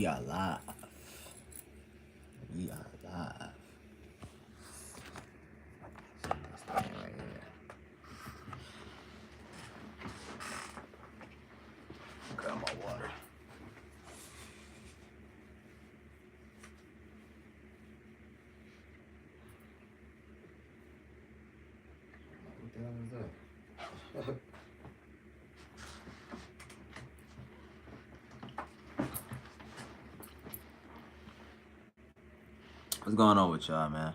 We are live. We are live. See this thing right here. Grab my water. What the hell is that? What's going on with y'all, man?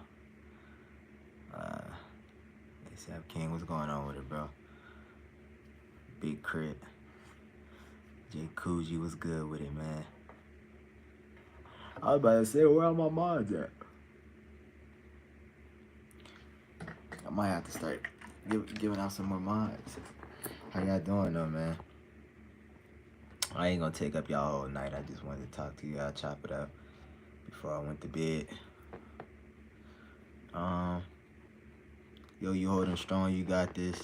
ASAP King, what's going on with it, bro? Big Crit. J Coogee, what's good with it, man? I was about to say, where are my mods at? I might have to start giving out some more mods. How y'all doing, though, man? I ain't gonna take up y'all all night. I just wanted to talk to y'all, chop it up before I went to bed. Yo, you holding strong, you got this.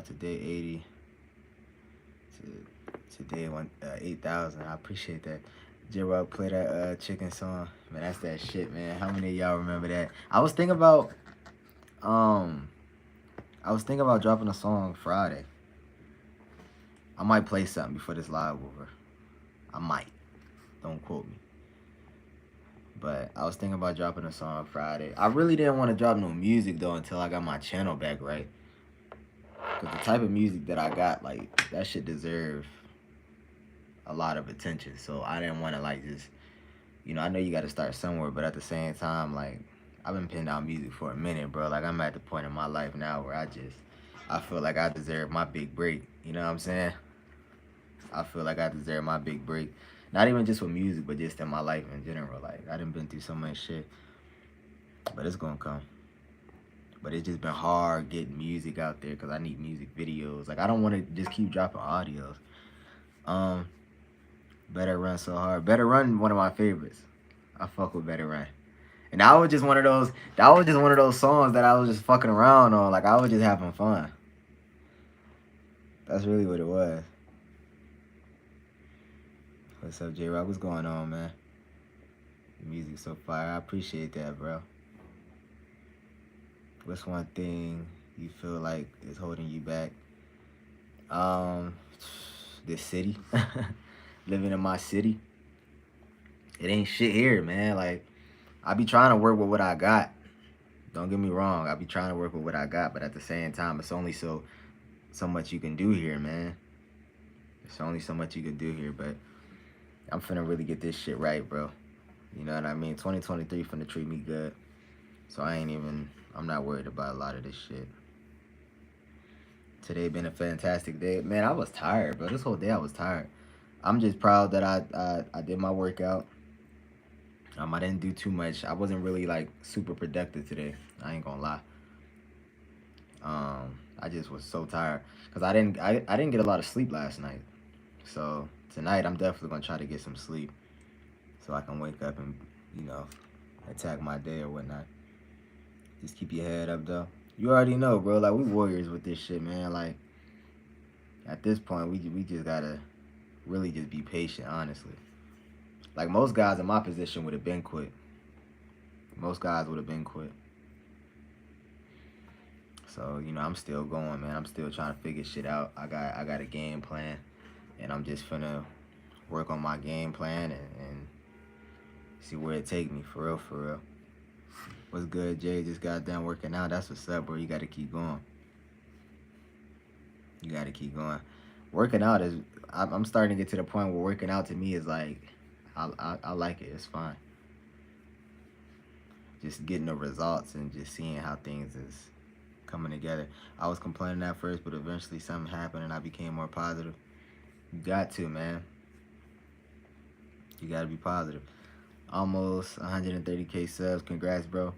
Today 80. Today 8,000. I appreciate that. JayRoc, play that chicken song. Man, that's that shit, man. How many of y'all remember that? I was thinking about dropping a song Friday. I might play something before this live over. I might. Don't quote me. But I was thinking about dropping a song Friday. I really didn't want to drop no music, though, until I got my channel back right. Because the type of music that I got, like, that shit deserve a lot of attention. So I didn't want to, like, just, you know, I know you got to start somewhere. But at the same time, like, I've been putting out music for a minute, bro. Like, I'm at the point in my life now where I feel like I deserve my big break. You know what I'm saying? I feel like I deserve my big break. Not even just with music, but just in my life in general. Like, I done been through so much shit. But it's gonna come. But it's just been hard getting music out there because I need music videos. Like, I don't want to just keep dropping audios. Better Run so hard. Better Run, one of my favorites. I fuck with Better Run. And that was just one of those songs that I was just fucking around on. Like, I was just having fun. That's really what it was. What's up, JayRoc? What's going on, man? The music's so fire. I appreciate that, bro. What's one thing you feel like is holding you back? This city. Living in my city. It ain't shit here, man. Like, I be trying to work with what I got. Don't get me wrong. I be trying to work with what I got, but at the same time, it's only so much you can do here, man. There's only so much you can do here, but I'm finna really get this shit right, bro. You know what I mean? 2023 finna treat me good. So I'm not worried about a lot of this shit. Today been a fantastic day. Man, I was tired, bro. This whole day I was tired. I'm just proud that I did my workout. I didn't do too much. I wasn't really, like, super productive today. I ain't gonna lie. I just was so tired. Because I didn't get a lot of sleep last night. So tonight I'm definitely gonna try to get some sleep so I can wake up and, you know, attack my day or whatnot. Just keep your head up, though. You already know, bro. Like, we warriors with this shit, man. Like, at this point, we just gotta really just be patient, honestly. Like, most guys in my position would have been quit. Most guys would have been quit. So, you know, I'm still going, man. I'm still trying to figure shit out. I got a game plan, and I'm just finna work on my game plan and see where it take me, for real, for real. What's good, Jay? Just got done working out. That's what's up, bro. You got to keep going. You got to keep going. Working out is, I'm starting to get to the point where working out to me is like, I like it. It's fine. Just getting the results and just seeing how things is coming together. I was complaining at first, but eventually something happened and I became more positive. You got to, man. You got to be positive. Almost 130K subs. Congrats, bro.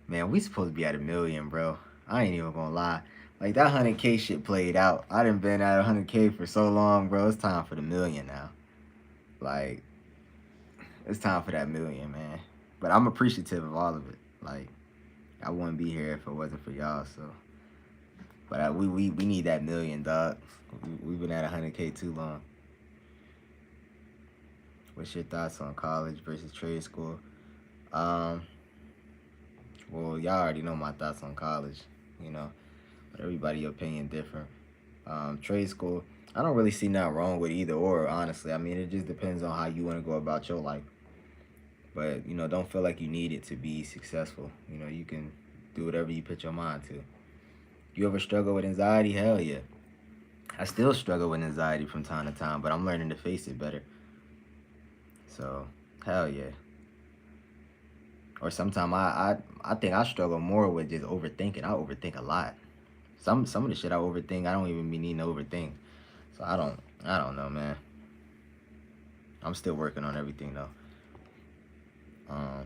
Man, we supposed to be at 1 million, bro. I ain't even gonna lie. Like, that 100K shit played out. I done been at 100K for so long, bro. It's time for the 1 million now. Like, it's time for that 1 million, man. But I'm appreciative of all of it. Like, I wouldn't be here if it wasn't for y'all, so. But we need that 1 million, dog. We've been at 100K too long. What's your thoughts on college versus trade school? Um, well, y'all already know my thoughts on college, you know, but everybody's opinion different. Trade school, I don't really see nothing wrong with either or, honestly. I mean, it just depends on how you want to go about your life. But, don't feel like you need it to be successful. You can do whatever you put your mind to. You ever struggle with anxiety? Hell yeah. I still struggle with anxiety from time to time, but I'm learning to face it better. So, hell yeah. Or sometimes I think I struggle more with just overthinking. I overthink a lot. Some of the shit I overthink, I don't even be needing to overthink. So I don't know, man. I'm still working on everything though. Um,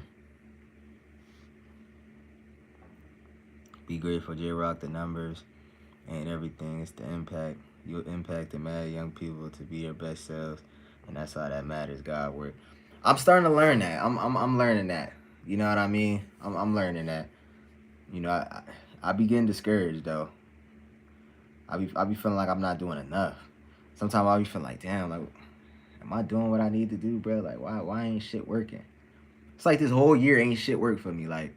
be grateful, JayRoc, the numbers and everything. It's the impact. You'll impact the mad young people to be their best selves, and that's all that matters. God work. I'm starting to learn that. I'm learning that. You know what I mean? I'm learning that. I be getting discouraged though. I be feeling like I'm not doing enough. Sometimes I be feeling like, damn, like, am I doing what I need to do, bro? Like, why ain't shit working? It's like this whole year ain't shit work for me. Like,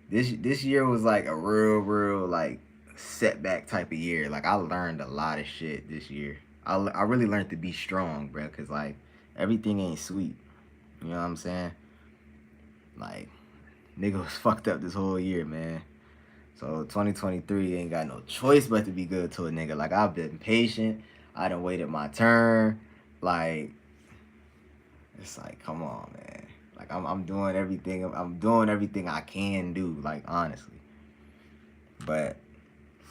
this year was like a real like setback type of year. Like, I learned a lot of shit this year. I really learned to be strong, bro. Cause like everything ain't sweet. You know what I'm saying? Like, nigga was fucked up this whole year, man. So 2023 ain't got no choice but to be good to a nigga. Like, I've been patient. I done waited my turn. Like, it's like, come on, man. Like, I'm doing everything. I'm doing everything I can do. Like, honestly. But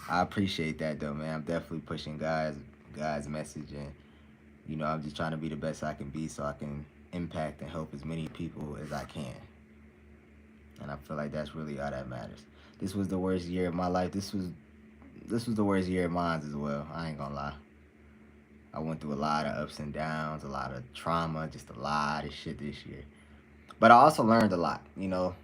I appreciate that though, man. I'm definitely pushing God's message, and I'm just trying to be the best I can be so I can impact and help as many people as I can. And I feel like that's really all that matters. This was the worst year of my life. This was the worst year of mine as well. I ain't gonna lie. I went through a lot of ups and downs, a lot of trauma, just a lot of shit this year. But I also learned a lot, Now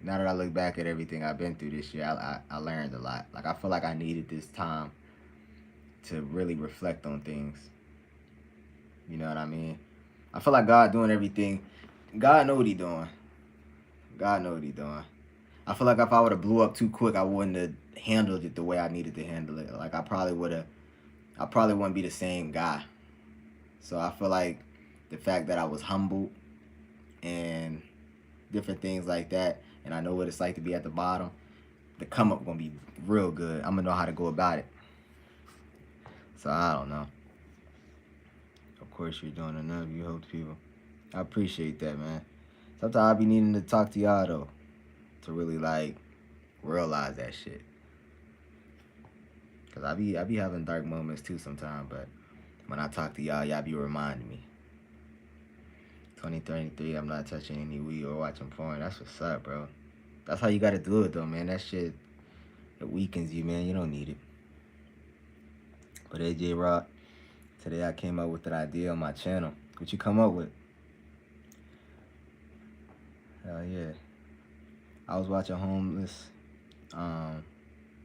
that I look back at everything I've been through this year, I learned a lot. Like, I feel like I needed this time to really reflect on things. You know what I mean? I feel like God doing everything. God know what he doing. God know what he doing. I feel like if I would have blew up too quick, I wouldn't have handled it the way I needed to handle it. Like, I probably wouldn't be the same guy. So I feel like the fact that I was humbled and different things like that, and I know what it's like to be at the bottom, the come up gonna be real good. I'm gonna know how to go about it. So I don't know. Of course you're doing enough. You help people. I appreciate that, man. Sometimes I be needing to talk to y'all though, to really like realize that shit. Cause I be having dark moments too sometimes, but when I talk to y'all be reminding me. 2033, I'm not touching any weed or watching porn. That's what's up, bro. That's how you gotta do it though, man. That shit, it weakens you, man. You don't need it. But hey, JayRoc, today I came up with an idea on my channel. What you come up with? Hell yeah. I was watching Homeless. Oh,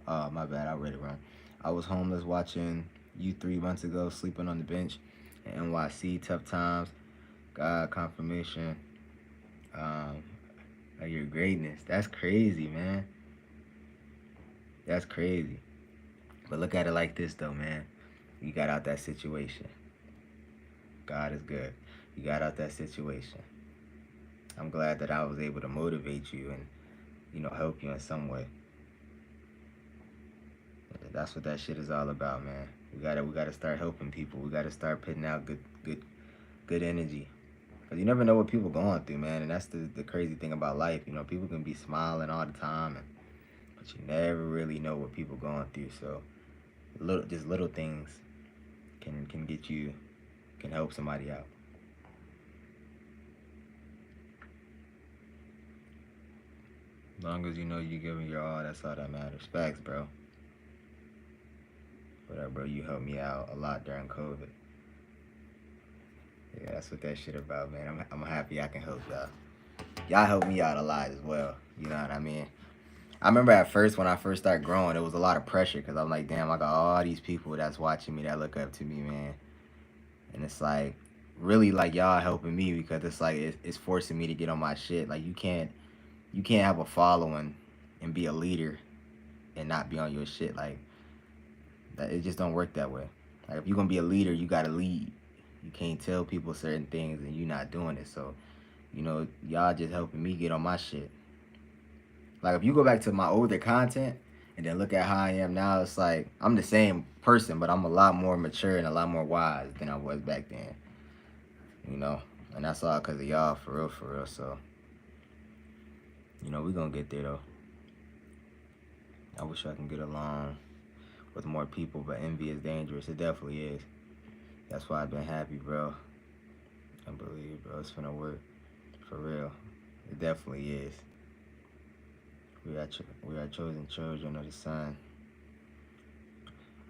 my bad. I read it wrong. I was homeless watching you 3 months ago, sleeping on the bench in NYC, tough times. God, confirmation of your greatness. That's crazy, man. That's crazy. But look at it like this, though, man. You got out that situation. God is good. You got out that situation. I'm glad that I was able to motivate you and, help you in some way. That's what that shit is all about, man. We gotta start helping people. We gotta start putting out good energy. Cause you never know what people going through, man. And that's the crazy thing about life. People can be smiling all the time, but you never really know what people going through. So little things can help somebody out. As long as you know you're giving your all, that's all that matters. Facts, bro. Whatever, bro. You helped me out a lot during COVID. Yeah, that's what that shit about, man. I'm happy I can help y'all. Y'all helped me out a lot as well. You know what I mean? I remember at first, when I first started growing, it was a lot of pressure because I'm like, damn, I got all these people that's watching me that look up to me, man. And it's like, really like y'all helping me because it's like it's forcing me to get on my shit. Like you can't have a following and be a leader and not be on your shit. Like that, it just don't work that way. Like if you're gonna be a leader, you gotta lead. You can't tell people certain things and you not doing it. So y'all just helping me get on my shit. Like if you go back to my older content and then look at how I am now, it's like I'm the same person, but I'm a lot more mature and a lot more wise than I was back then. You know, and that's all because of y'all, for real, for real. So we gonna get there though. I wish I can get along with more people, but envy is dangerous. It definitely is. That's why I've been happy, bro. I believe, bro, it's gonna work for real. It definitely is. We are chosen children of the Sun.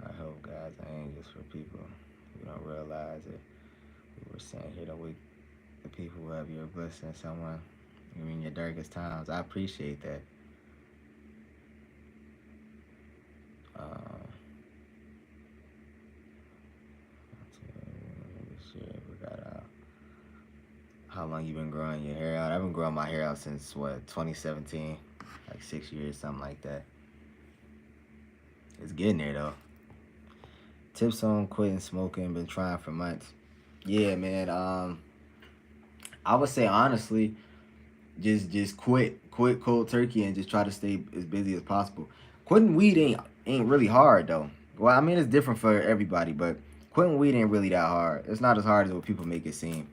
I hope God's angels for people who don't realize it. We were sent here to wake the people who have your blessing, someone in your darkest times. I appreciate that. We got how long you been growing your hair out? I've been growing my hair out since what, 2017, like 6 years, something like that. It's getting there though. Tips on quitting smoking. Been trying for months. Yeah, man. I would say honestly, just quit cold turkey and just try to stay as busy as possible. Quitting weed ain't really hard though. Well, I mean it's different for everybody, but quitting weed ain't really that hard. It's not as hard as what people make it seem.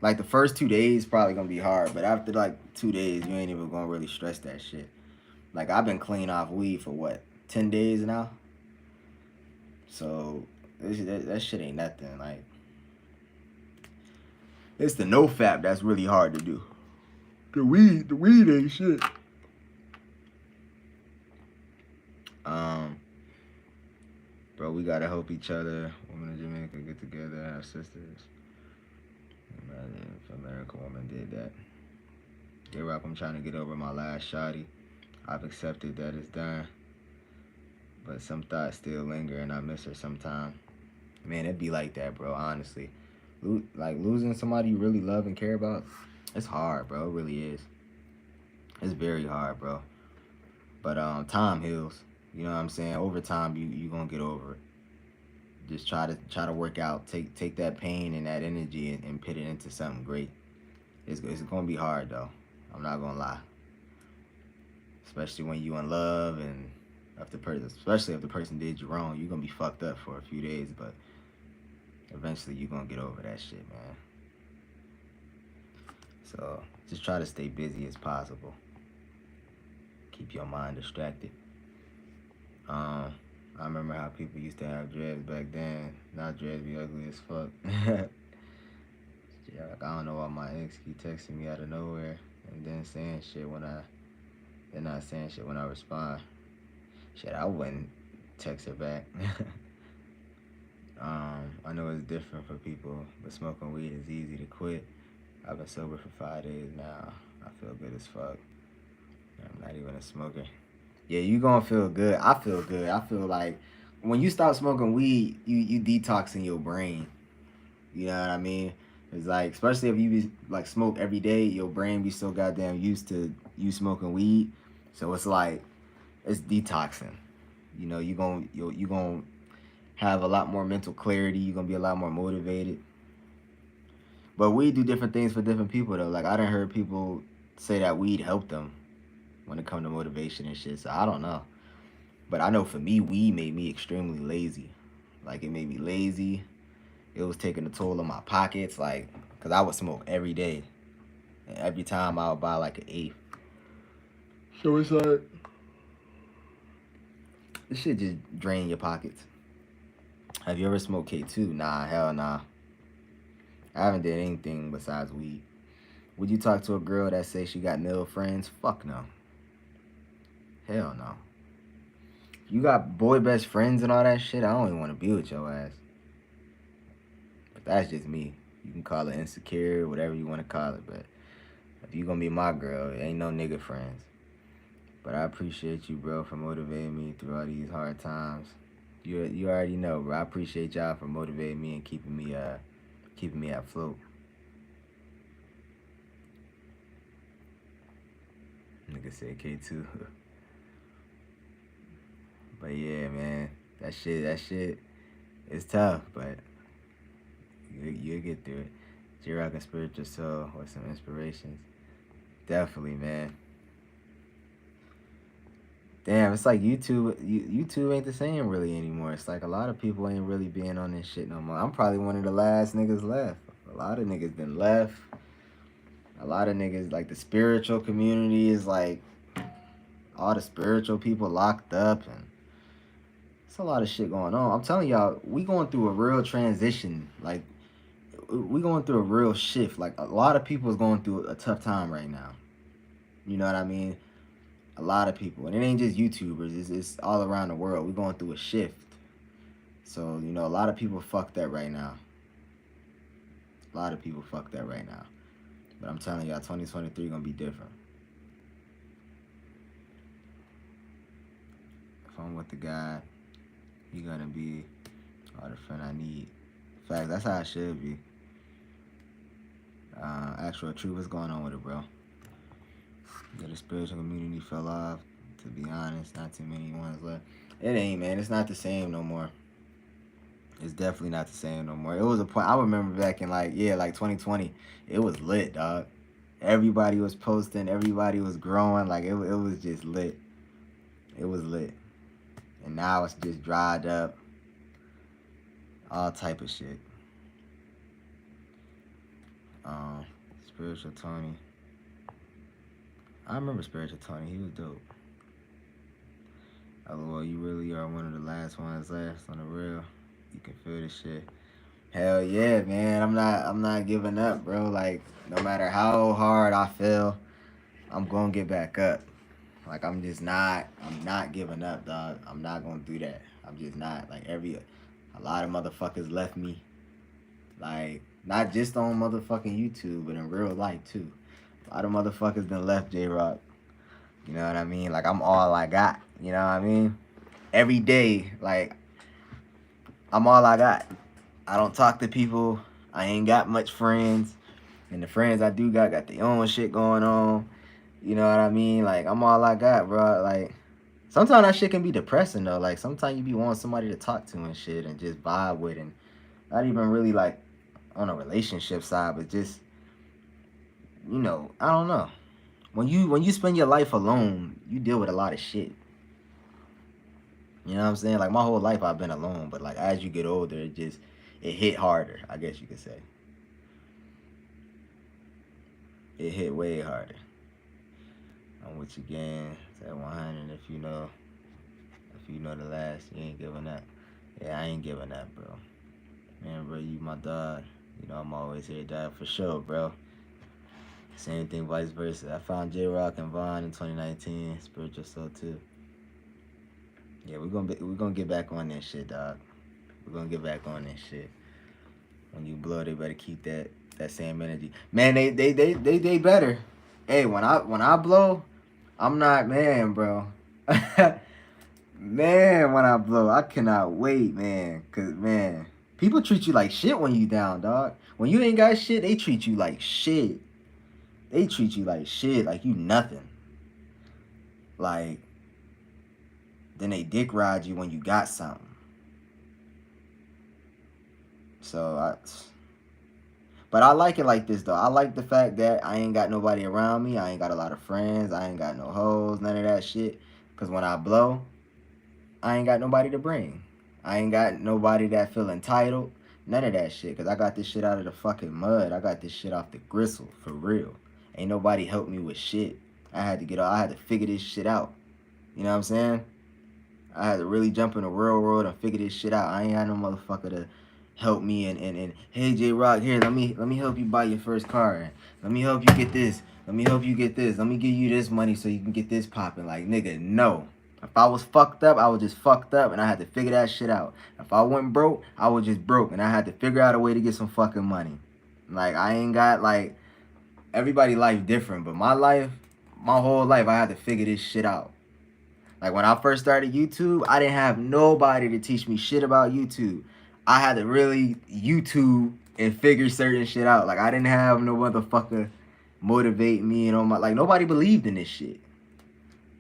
Like the first 2 days probably gonna be hard, but after like 2 days, you ain't even gonna really stress that shit. Like I've been clean off weed for what, 10 days now. So that shit ain't nothing. Like it's the no fap that's really hard to do. The weed ain't shit. Bro, we gotta help each other. Women in Jamaica get together, have sisters. Imagine if American woman did that. JayRoc, I'm trying to get over my last shotty. I've accepted that it's done, but some thoughts still linger, and I miss her sometime. Man, it'd be like that, bro. Honestly, like losing somebody you really love and care about, it's hard, bro. It really is. It's very hard, bro. But time heals. You know what I'm saying? Over time, you gonna get over it. Just try to work out. Take that pain and that energy and put it into something great. It's gonna be hard though. I'm not gonna lie. Especially when you in love and especially if the person did you wrong, you're gonna be fucked up for a few days, but eventually you're gonna get over that shit, man. So just try to stay busy as possible. Keep your mind distracted. I remember how people used to have dreads back then. Now dreads be ugly as fuck. Yeah, like, I don't know why my ex keep texting me out of nowhere and then saying shit when they're not saying shit when I respond. Shit, I wouldn't text her back. I know it's different for people, but smoking weed is easy to quit. I've been sober for 5 days now. I feel good as fuck. I'm not even a smoker. Yeah, you gonna feel good. I feel good. I feel like when you stop smoking weed, you detoxing your brain. You know what I mean? It's like, especially if you be, like smoke every day, your brain be so goddamn used to you smoking weed. So it's like it's detoxing. You gonna have a lot more mental clarity. You're gonna be a lot more motivated. But weed do different things for different people though. Like I done heard people say that weed helped them when it come to motivation and shit. So I don't know. But I know for me, weed made me extremely lazy. Like it made me lazy. It was taking a toll on my pockets, like, cause I would smoke every day. And every time I would buy like an eighth. So it's like this shit just drain your pockets. Have you ever smoked K2? Nah, hell nah. I haven't did anything besides weed. Would you talk to a girl that say she got male friends? Fuck no. Hell no. You got boy best friends and all that shit, I don't even want to be with your ass. But that's just me. You can call it insecure, whatever you want to call it, but if you gonna be my girl, it ain't no nigga friends. But I appreciate you, bro, for motivating me through all these hard times. You already know, bro. I appreciate y'all for motivating me and keeping me keeping me afloat. Nigga said K2. But yeah, man, that shit is tough, but you'll get through it. JayRoc and Spiritual Soul with some inspirations. Definitely, man. Damn, it's like YouTube ain't the same really anymore. It's like a lot of people ain't really being on this shit no more. I'm probably one of the last niggas left. A lot of niggas been left. A lot of niggas, like the spiritual community is like all the spiritual people locked up, and it's a lot of shit going on. I'm telling y'all, we going through a real transition. Like, we going through a real shift. Like, a lot of people is going through a tough time right now. You know what I mean? A lot of people, and it ain't just YouTubers. It's all around the world. We're going through a shift. So, you know, a lot of people fucked up right now. A lot of people fucked up right now. But I'm telling y'all, 2023 gonna be different. If I'm with the guy, he gonna be all the friend I need. In fact, that's how it should be. Actual truth, what's going on with it, bro? Yeah, the spiritual community fell off. To be honest, not too many ones left. It ain't, man. It's not the same no more. It's definitely not the same no more. It was a point. I remember back in like 2020. It was lit, dog. Everybody was posting. Everybody was growing. Like it was just lit. It was lit. And now it's just dried up. All type of shit. Spiritual Tony. I remember Spiritual Tony. He was dope. LOL, you really are one of the last ones left on the real. You can feel this shit. Hell yeah, man. I'm not giving up, bro. Like, no matter how hard I feel, I'm gonna get back up. Like, I'm not giving up, dog. I'm not gonna do that. I'm just not. Like, a lot of motherfuckers left me. Like, not just on motherfucking YouTube, but in real life, too. A lot of motherfuckers done left JayRoc. You know what I mean? Like, I'm all I got. You know what I mean? Every day, like, I'm all I got. I don't talk to people. I ain't got much friends. And the friends I do got their own shit going on. You know what I mean? Like, I'm all I got, bro. Like, sometimes that shit can be depressing, though. Like, sometimes you be wanting somebody to talk to and shit and just vibe with. And not even really, like, on a relationship side, but just, you know, I don't know. When you spend your life alone, you deal with a lot of shit. You know what I'm saying? Like, my whole life I've been alone, but like as you get older, it hit harder, I guess you could say. It hit way harder. I'm with you again. It's at 100. If you know the last, you ain't giving up. Yeah, I ain't giving up, bro. Man, bro, you my dog. You know I'm always here, dog, for sure, bro. Same thing, vice versa. I found JayRoc and Vaughn in 2019. Spiritual Soul too. Yeah, we're gonna get back on that shit, dog. We're gonna get back on that shit. When you blow, they better keep that same energy. Man, they better. Hey, when I blow, I'm not, man, bro. Man, when I blow, I cannot wait, man. Cause man, people treat you like shit when you down, dog. When you ain't got shit, they treat you like shit. They treat you like shit, like you nothing. Like, then they dick ride you when you got something. But I like it like this, though. I like the fact that I ain't got nobody around me. I ain't got a lot of friends. I ain't got no hoes, none of that shit. Because when I blow, I ain't got nobody to bring. I ain't got nobody that feel entitled. None of that shit. Because I got this shit out of the fucking mud. I got this shit off the gristle, for real. Ain't nobody helped me with shit. I had to figure this shit out. You know what I'm saying? I had to really jump in the real world and figure this shit out. I ain't had no motherfucker to help me and hey JayRoc, here, let me help you buy your first car. And let me help you get this. Let me help you get this. Let me give you this money so you can get this popping. Like, nigga, no. If I was fucked up, I was just fucked up and I had to figure that shit out. If I went broke, I was just broke and I had to figure out a way to get some fucking money. Like, I ain't got, like, everybody life different, but my whole life, I had to figure this shit out. Like, when I first started YouTube, I didn't have nobody to teach me shit about YouTube. I had to really YouTube and figure certain shit out. Like I didn't have no motherfucker motivate me and all my like nobody believed in this shit.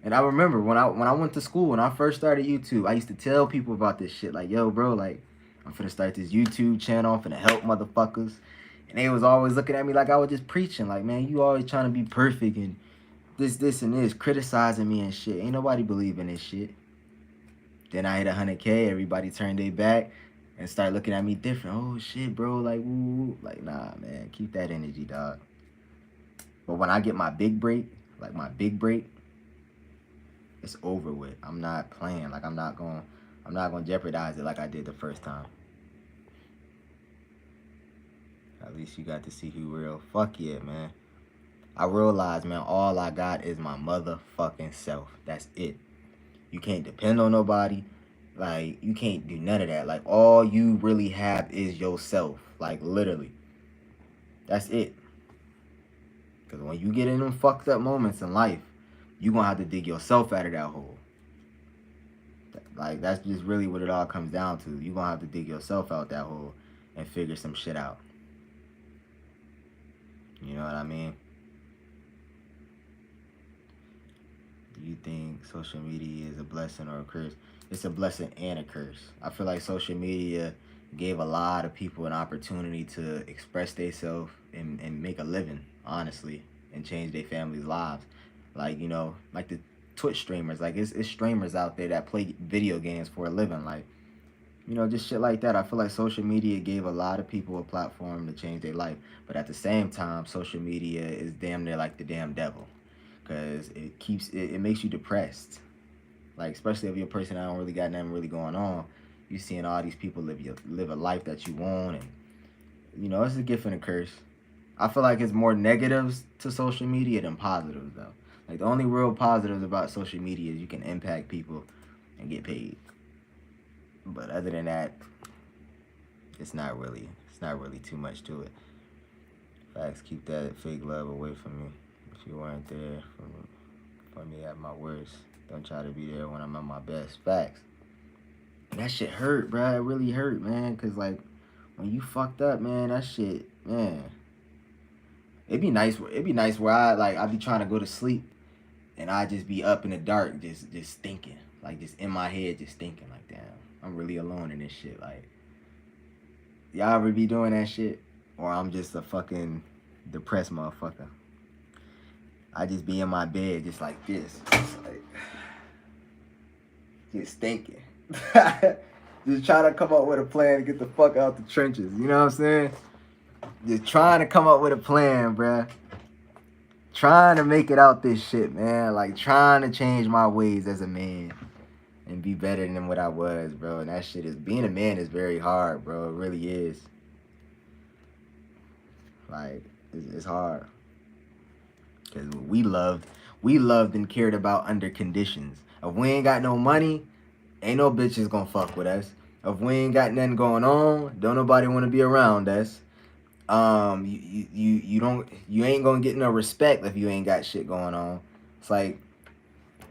And I remember when I went to school, when I first started YouTube, I used to tell people about this shit. Like, yo, bro, like, I'm finna start this YouTube channel. I'm finna help motherfuckers. And they was always looking at me like I was just preaching. Like, man, you always trying to be perfect and this, and this, criticizing me and shit. Ain't nobody believing this shit. Then I hit 100K. Everybody turned their back and start looking at me different. Oh, shit, bro. Like, woo. Like, nah, man. Keep that energy, dog. But when I get my big break, like my big break, it's over with. I'm not playing. Like I'm not gonna jeopardize it like I did the first time. At least you got to see who real. Fuck yeah, man. I realized, man, all I got is my motherfucking self. That's it. You can't depend on nobody. Like you can't do none of that. Like all you really have is yourself. Like literally. That's it. Cause when you get in them fucked up moments in life, you gonna have to dig yourself out of that hole. Like that's just really what it all comes down to. You gonna have to dig yourself out that hole and figure some shit out. You know what I mean? Do you think social media is a blessing or a curse? It's a blessing and a curse. I feel like social media gave a lot of people an opportunity to express themselves and make a living, honestly, and change their families' lives. Like, you know, like the Twitch streamers. Like, it's streamers out there that play video games for a living. Like, you know, just shit like that. I feel like social media gave a lot of people a platform to change their life. But at the same time, social media is damn near like the damn devil. Because it makes you depressed. Like, especially if you're a person that don't really got nothing really going on. You seeing all these people live a life that you want. And, you know, it's a gift and a curse. I feel like it's more negatives to social media than positives, though. Like, the only real positives about social media is you can impact people and get paid. But other than that, it's not really too much to it. Facts, keep that fake love away from me. If you weren't there for me at my worst, don't try to be there when I'm at my best. Facts. And that shit hurt, bro. It really hurt, man. Cause like when you fucked up, man, that shit, man. It'd be nice where I be trying to go to sleep and I just be up in the dark, just thinking, like just in my head, just thinking, like, damn, I'm really alone in this shit. Like, y'all ever be doing that shit? Or I'm just a fucking depressed motherfucker. I just be in my bed just like this. Just thinking. Just trying to come up with a plan to get the fuck out the trenches. You know what I'm saying? Just trying to come up with a plan, bruh. Trying to make it out this shit, man. Like, trying to change my ways as a man and be better than what I was, bro. And that shit is, being a man is very hard, bro. It really is. Like, it's hard. Because we loved and cared about under conditions. If we ain't got no money, ain't no bitches gonna fuck with us. If we ain't got nothing going on, don't nobody want to be around us. You ain't gonna get no respect if you ain't got shit going on. It's like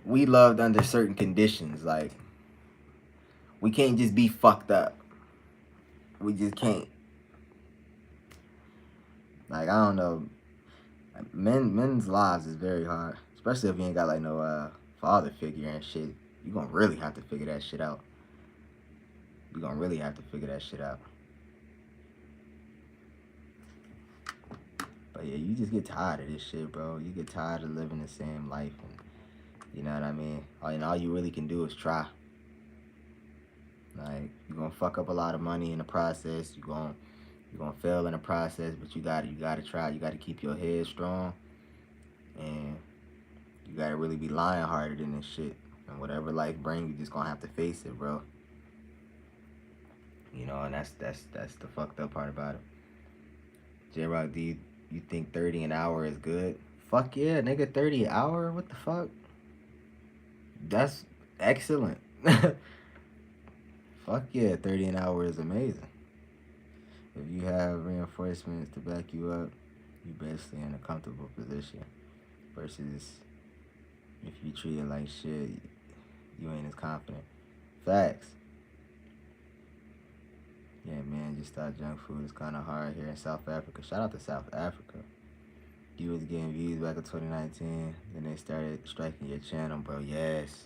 we loved under certain conditions. Like we can't just be fucked up. We just can't. Like I don't know. Men's lives is very hard, especially if you ain't got like no father figure and shit. You gonna really have to figure that shit out. You gonna really have to figure that shit out. But yeah, you just get tired of this shit, bro. You get tired of living the same life, and you know what I mean. And all you really can do is try. Like you're gonna fuck up a lot of money in the process. You're gonna fail in the process, but you gotta try. You gotta keep your head strong, and you gotta really be lionhearted in this shit. And whatever life brings, you just gonna have to face it, bro. You know, and that's the fucked up part about it. JayRoc, do you think 30 an hour is good? Fuck yeah, nigga, 30 an hour? What the fuck? That's excellent. Fuck yeah, 30 an hour is amazing. If you have reinforcements to back you up, you basically in a comfortable position. Versus if you treat it like shit, you ain't as confident. Facts. Yeah, man, just thought junk food is kind of hard here in South Africa. Shout out to South Africa. You was getting views back in 2019, then they started striking your channel, bro. Yes.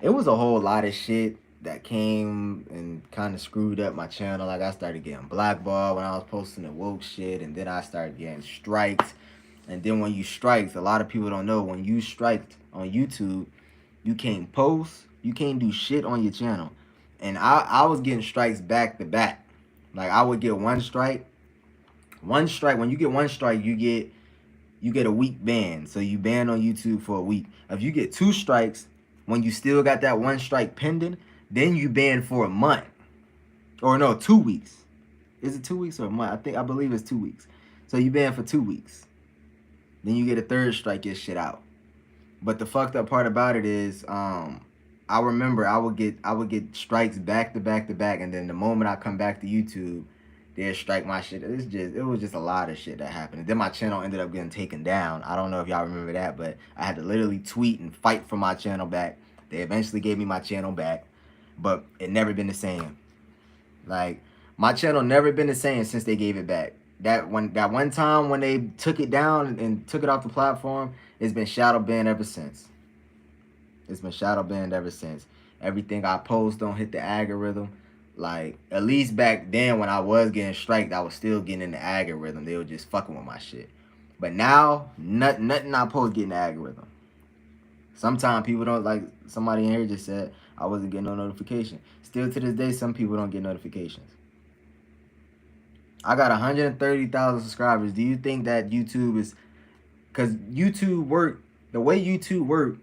It was a whole lot of shit that came and kind of screwed up my channel. Like, I started getting blackballed when I was posting the woke shit, and then I started getting striked. And then when you striked, a lot of people don't know, when you striked on YouTube, you can't post, you can't do shit on your channel. And I was getting strikes back to back. Like, I would get one strike. One strike, when you get one strike, you get a week ban. So you ban on YouTube for a week. If you get two strikes, when you still got that one strike pending, then you ban for a month. Or no, 2 weeks. Is it 2 weeks or a month? I believe it's 2 weeks. So you ban for 2 weeks. Then you get a third strike, get shit out. But the fucked up part about it is, I remember I would get strikes back to back to back, and then the moment I come back to YouTube, they'd strike my shit. It was just a lot of shit that happened. And then my channel ended up getting taken down. I don't know if y'all remember that, but I had to literally tweet and fight for my channel back. They eventually gave me my channel back, but it never been the same. Like, my channel never been the same since they gave it back. That one time when they took it down and took it off the platform, it's been shadow banned ever since. It's been shadow banned ever since. Everything I post don't hit the algorithm. Like, at least back then when I was getting striked, I was still getting in the algorithm. They were just fucking with my shit. But now, nothing I post getting the algorithm. Sometimes people don't, like somebody in here just said, I wasn't getting no notification. Still to this day, some people don't get notifications. I got 130,000 subscribers. Do you think that YouTube is... Because YouTube work, the way YouTube work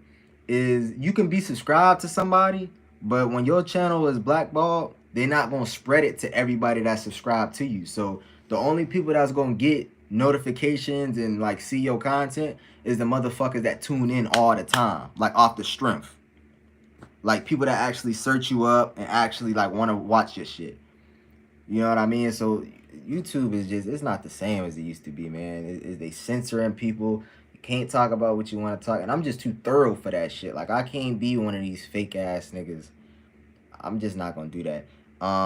is you can be subscribed to somebody, but when your channel is blackballed, they're not going to spread it to everybody that's subscribed to you. So the only people that's going to get notifications and like see your content is the motherfuckers that tune in all the time, like off the strength. Like people that actually search you up and actually like want to watch your shit. You know what I mean? So YouTube is just, it's not the same as it used to be, man. They censoring people. You can't talk about what you want to talk. And I'm just too thorough for that shit. Like, I can't be one of these fake ass niggas. I'm just not going to do that.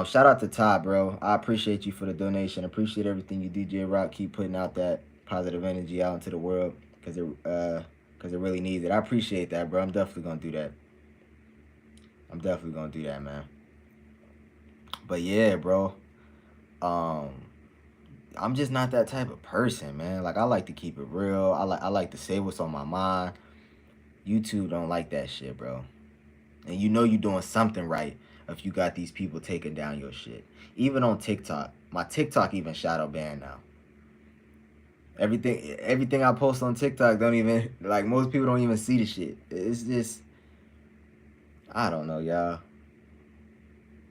Shout out to Todd, bro. I appreciate you for the donation. Appreciate everything you do, JayRoc. Keep putting out that positive energy out into the world because it really needs it. I appreciate that, bro. I'm definitely going to do that. I'm definitely going to do that, man. But yeah, bro. I'm just not that type of person, man. Like, I like to keep it real. I like to say what's on my mind. YouTube don't like that shit, bro. And you know you're doing something right if you got these people taking down your shit. Even on TikTok. My TikTok even shadow banned now. Everything I post on TikTok don't even, like, most people don't even see the shit. It's just, I don't know, y'all.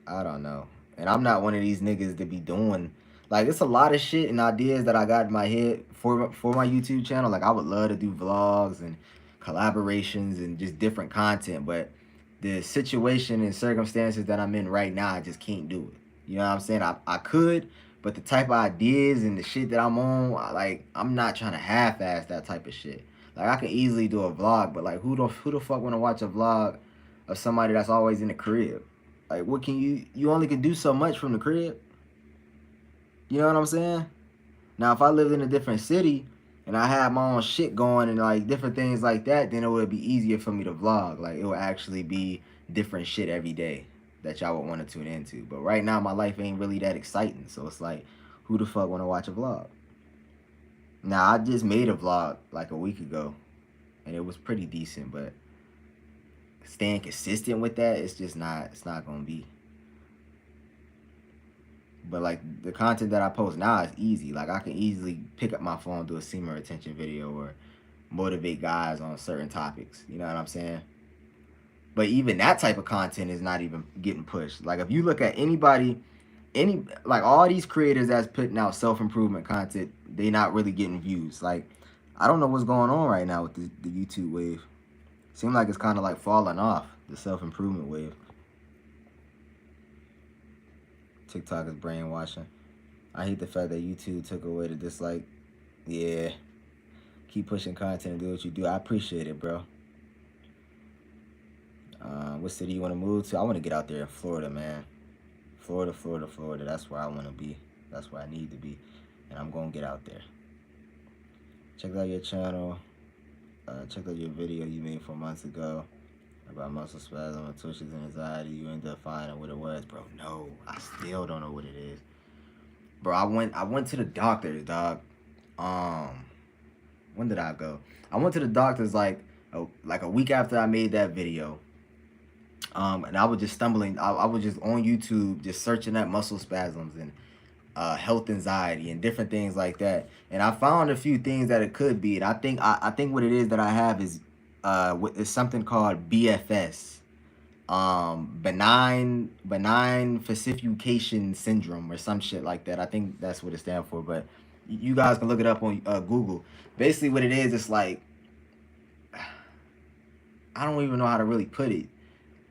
I don't know. And I'm not one of these niggas to be doing, like, it's a lot of shit and ideas that I got in my head for my YouTube channel. Like, I would love to do vlogs and collaborations and just different content, but the situation and circumstances that I'm in right now, I just can't do it. You know what I'm saying? I could, but the type of ideas and the shit that I'm on, like, I'm not trying to half-ass that type of shit. Like, I could easily do a vlog, but like, who the fuck want to watch a vlog of somebody that's always in the crib? Like, what can you only can do so much from the crib. You know what I'm saying? Now, if I lived in a different city and I had my own shit going and like different things like that, then it would be easier for me to vlog. Like, it would actually be different shit every day that y'all would want to tune into. But right now, my life ain't really that exciting. So it's like, who the fuck want to watch a vlog? Now, I just made a vlog like a week ago and it was pretty decent, but staying consistent with that, it's not gonna be. But like the content that I post now is easy. Like, I can easily pick up my phone, do a semen retention video or motivate guys on certain topics. You know what I'm saying? But even that type of content is not even getting pushed. Like, if you look at anybody, like all these creators that's putting out self-improvement content, they not really getting views. Like, I don't know what's going on right now with the YouTube wave. Seems like it's kind of like falling off, the self-improvement wave. TikTok is brainwashing. I hate the fact that YouTube took away the dislike. Yeah. Keep pushing content and do what you do. I appreciate it, bro. What city you want to move to? I want to get out there in Florida, man. Florida, Florida, Florida. That's where I want to be. That's where I need to be. And I'm going to get out there. Check out your channel. Check out your video you made 4 months ago about muscle spasm and twitches and anxiety. You ended up finding what it was, bro. No, I still don't know what it is. Bro, I went to the doctor's, dog. When did I go? I went to the doctor's like a week after I made that video. And I was just stumbling. I was just on YouTube, just searching at muscle spasms and health anxiety and different things like that. And I found a few things that it could be. And I think what it is that I have is something called BFS, benign falsification syndrome or some shit like that. I think that's what it stands for. But you guys can look it up on Google. Basically, what it is, it's like, I don't even know how to really put it.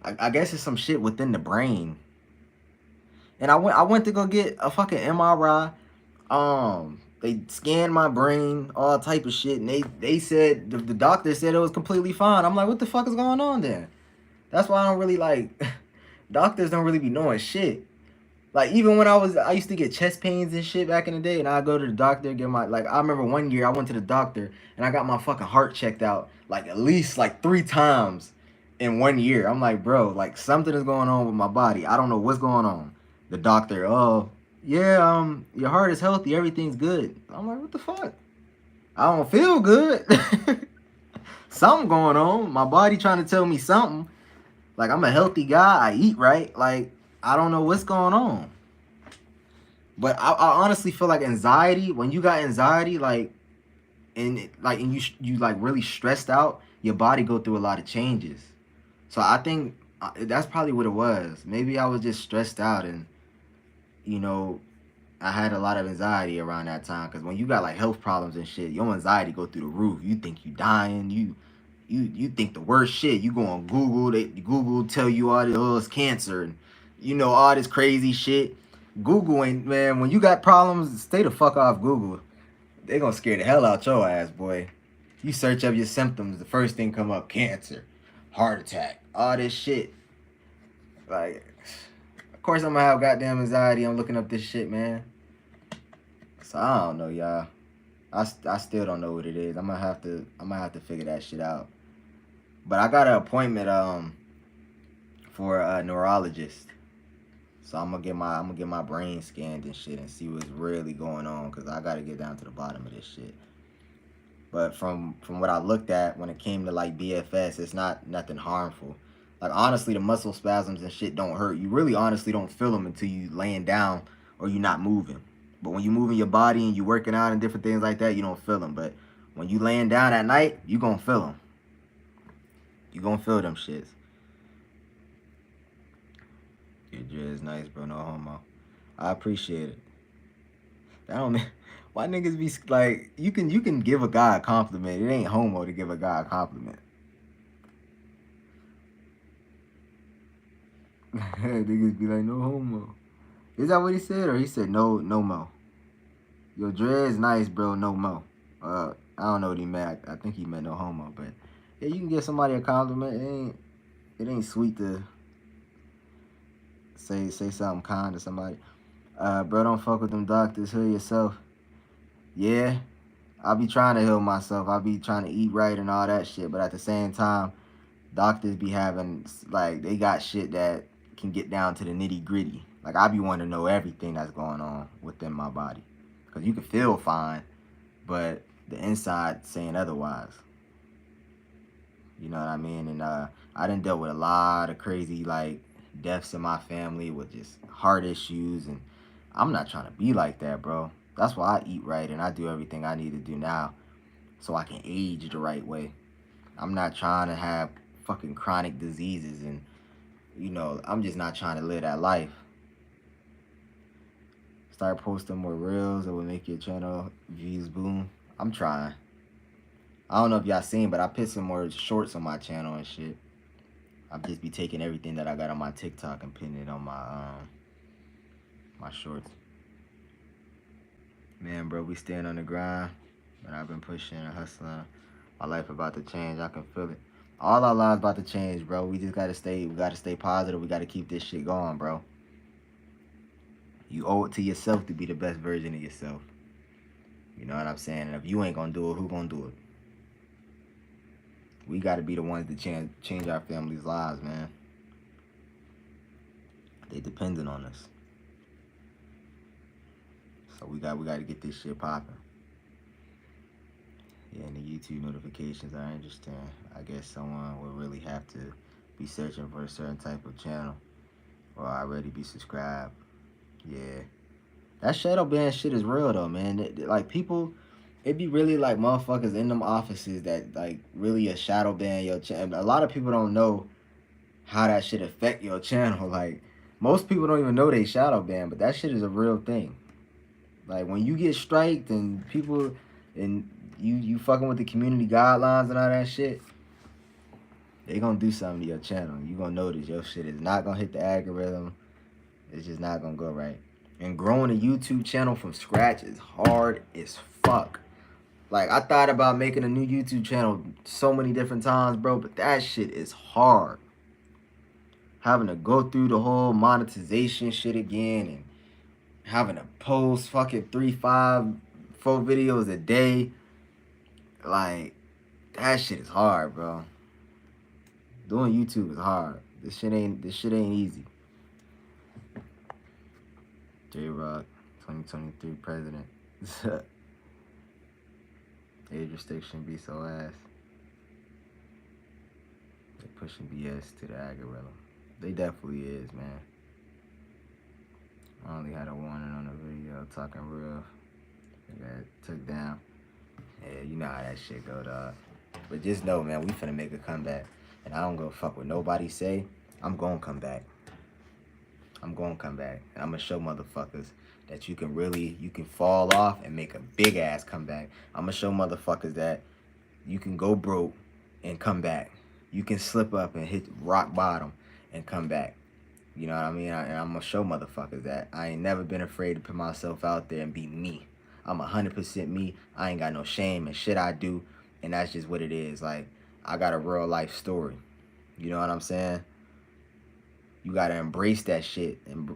I guess it's some shit within the brain. And I went to go get a fucking MRI. They scanned my brain, all type of shit, and they said the doctor said it was completely fine. I'm like, what the fuck is going on there? That's why I don't really like doctors don't really be knowing shit. Like, even when I used to get chest pains and shit back in the day, and I go to the doctor, get my, like, I remember one year I went to the doctor and I got my fucking heart checked out like at least like 3 times in 1 year. I'm like, bro, like something is going on with my body. I don't know what's going on. The doctor, oh yeah, your heart is healthy, everything's good. I'm like, what the fuck? I don't feel good. Something going on. My body trying to tell me something. Like, I'm a healthy guy. I eat right. Like, I don't know what's going on. But I honestly feel like anxiety, when you got anxiety, like, and you like really stressed out, your body go through a lot of changes. So I think that's probably what it was. Maybe I was just stressed out, and you know, I had a lot of anxiety around that time. Because when you got like health problems and shit, your anxiety go through the roof. You think you dying. You think the worst shit. You go on Google. Google tell you all this, oh, it's cancer, and you know all this crazy shit. Google ain't, man. When you got problems, stay the fuck off Google. They gonna scare the hell out your ass, boy. You search up your symptoms, the first thing come up: cancer, heart attack, all this shit. Like, of course I'm gonna have goddamn anxiety. I'm looking up this shit, man. So I don't know, y'all. I still don't know what it is. I'm gonna have to figure that shit out. But I got an appointment for a neurologist. So I'm gonna get my brain scanned and shit and see what's really going on, cause I gotta get down to the bottom of this shit. But from what I looked at when it came to like BFS, it's not nothing harmful. Like, honestly, the muscle spasms and shit don't hurt. You really honestly don't feel them until you laying down or you're not moving. But when you moving your body and you working out and different things like that, you don't feel them. But when you laying down at night, you gonna feel them. You gonna feel them shits. Your dread is nice, bro. No homo. I appreciate it. That don't mean, why niggas be like, you can give a guy a compliment. It ain't homo to give a guy a compliment. Niggas be like, no homo. Is that what he said, or he said no mo? Your dread's nice, bro. No mo. I don't know what he meant. I think he meant no homo, but yeah, you can give somebody a compliment. It ain't sweet to say something kind to somebody. Bro, don't fuck with them doctors. Heal yourself. Yeah, I be trying to heal myself. I be trying to eat right and all that shit. But at the same time, doctors be having, like, they got shit that can get down to the nitty gritty. Like, I be wanting to know everything that's going on within my body. Because you can feel fine, but the inside saying otherwise. You know what I mean? And I done dealt with a lot of crazy, like, deaths in my family with just heart issues. And I'm not trying to be like that, bro. That's why I eat right and I do everything I need to do now so I can age the right way. I'm not trying to have fucking chronic diseases, and, you know, I'm just not trying to live that life. Start posting more reels that will make your channel views boom. I'm trying. I don't know if y'all seen, but I put some more shorts on my channel and shit. I'll just be taking everything that I got on my TikTok and putting it on my shorts. Man, bro, we staying on the grind. And I've been pushing and hustling. My life about to change. I can feel it. All our lives about to change, bro. We just gotta stay positive. We gotta keep this shit going, bro. You owe it to yourself to be the best version of yourself. You know what I'm saying? And if you ain't gonna do it, who gonna do it? We gotta be the ones that change our families' lives, man. They dependent on us. So we gotta get this shit popping. Yeah, and the YouTube notifications are interesting. I guess someone would really have to be searching for a certain type of channel or already be subscribed. Yeah. That shadow ban shit is real though, man. Like people, it be really like motherfuckers in them offices that like really a shadow ban your channel. A lot of people don't know how that shit affect your channel. Like most people don't even know they shadow ban, but that shit is a real thing. Like when you get striked and people and you fucking with the community guidelines and all that shit, they gonna do something to your channel. You gonna notice your shit is not gonna hit the algorithm. It's just not gonna go right. And growing a YouTube channel from scratch is hard as fuck. Like I thought about making a new YouTube channel so many different times, bro, but that shit is hard. Having to go through the whole monetization shit again and having to post fucking 3, 5, 4 videos a day. Like that shit is hard, bro. Doing YouTube is hard. This shit ain't easy. JayRoc, 2023 president. Age restriction be so ass. They pushing BS to the algorithm. They definitely is, man. I only had a warning on the video talking real. They got took down. Yeah, you know how that shit go, dog. But just know, man, we finna make a comeback. And I don't go fuck what nobody say. I'm gonna come back. I'm gonna come back. And I'm gonna show motherfuckers that you can fall off and make a big ass comeback. I'm gonna show motherfuckers that you can go broke and come back. You can slip up and hit rock bottom and come back. You know what I mean? And I'm gonna show motherfuckers that I ain't never been afraid to put myself out there and be me. I'm 100% me. I ain't got no shame in shit I do. And that's just what it is. Like, I got a real life story. You know what I'm saying? You gotta embrace that shit. And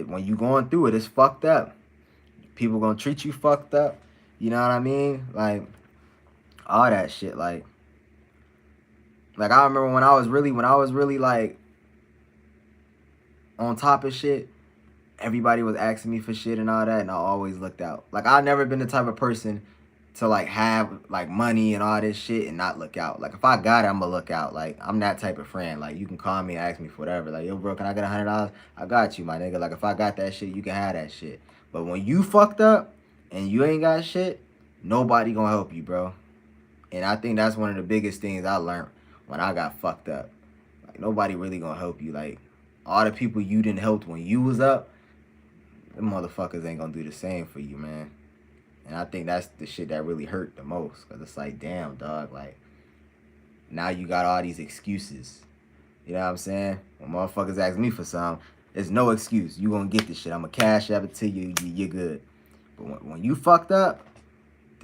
when you going through it, it's fucked up. People gonna treat you fucked up. You know what I mean? Like, all that shit. Like I remember when I was really like on top of shit, everybody was asking me for shit and all that, and I always looked out. Like I never been the type of person to like have like money and all this shit and not look out. Like if I got it, I'm gonna look out. Like I'm that type of friend. Like you can call me and ask me for whatever. Like, yo bro, can I get $100? I got you, my nigga. Like if I got that shit, you can have that shit. But when you fucked up and you ain't got shit, nobody gonna help you, bro. And I think that's one of the biggest things I learned when I got fucked up. Like nobody really gonna help you. Like all the people you didn't help when you was up, them motherfuckers ain't gonna do the same for you, man. And I think that's the shit that really hurt the most. Cause it's like, damn, dog, like, now you got all these excuses. You know what I'm saying? When motherfuckers ask me for something, there's no excuse. You gonna get this shit. I'ma cash app it to you. You're good. But when you fucked up,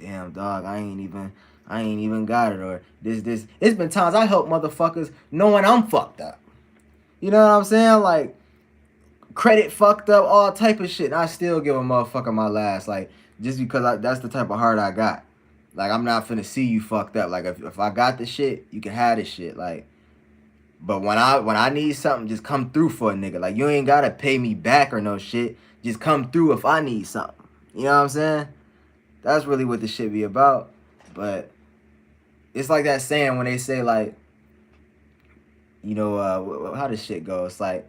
damn, dog, I ain't even got it. Or this. It's been times I help motherfuckers knowing I'm fucked up. You know what I'm saying? Like, credit fucked up, all type of shit. And I still give a motherfucker my last. Like, just because that's the type of heart I got. Like, I'm not finna see you fucked up. Like, if I got the shit, you can have the shit. Like, but when I need something, just come through for a nigga. Like, you ain't gotta pay me back or no shit. Just come through if I need something. You know what I'm saying? That's really what the shit be about. But it's like that saying when they say, like, you know, how this shit go? It's like,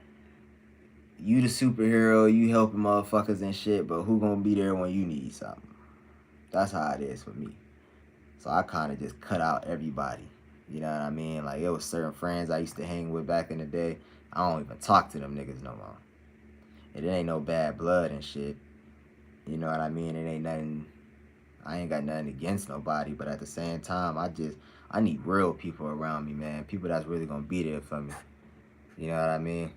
you the superhero, you helping motherfuckers and shit, but who gonna be there when you need something? That's how it is for me. So I kind of just cut out everybody. You know what I mean? Like, it was certain friends I used to hang with back in the day. I don't even talk to them niggas no more. And it ain't no bad blood and shit. You know what I mean? It ain't nothing. I ain't got nothing against nobody, but at the same time, I need real people around me, man. People that's really gonna be there for me. You know what I mean?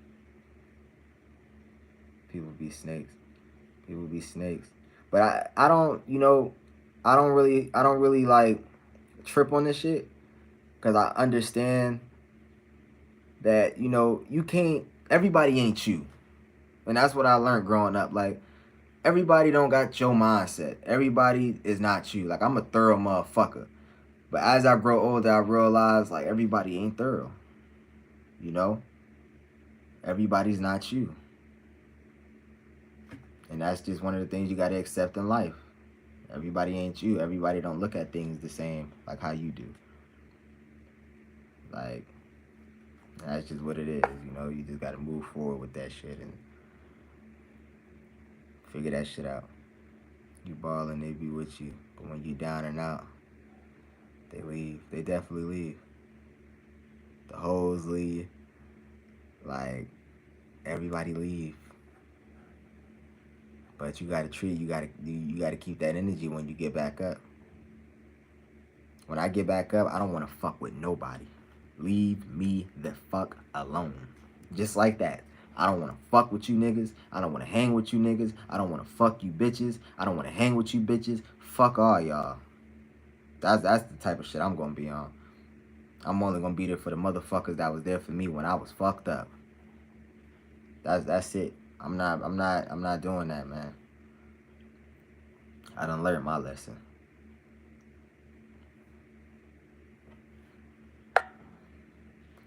People be snakes. People be snakes. But I don't, you know, I don't really like trip on this shit. Cause I understand that, you know, you can't, everybody ain't you. And that's what I learned growing up. Like, everybody don't got your mindset. Everybody is not you. Like, I'm a thorough motherfucker. But as I grow older, I realize, like, everybody ain't thorough. You know? Everybody's not you. And that's just one of the things you got to accept in life. Everybody ain't you. Everybody don't look at things the same like how you do. Like, that's just what it is. You know, you just got to move forward with that shit and figure that shit out. You ballin', they be with you. But when you down and out, they leave. They definitely leave. The hoes leave. Like, everybody leave. But you gotta you gotta keep that energy when you get back up. When I get back up, I don't wanna fuck with nobody. Leave me the fuck alone. Just like that. I don't wanna fuck with you niggas. I don't wanna hang with you niggas. I don't wanna fuck you bitches. I don't wanna hang with you bitches. Fuck all y'all. That's the type of shit I'm gonna be on. I'm only gonna be there for the motherfuckers that was there for me when I was fucked up. That's it. I'm not doing that, man. I done learned my lesson.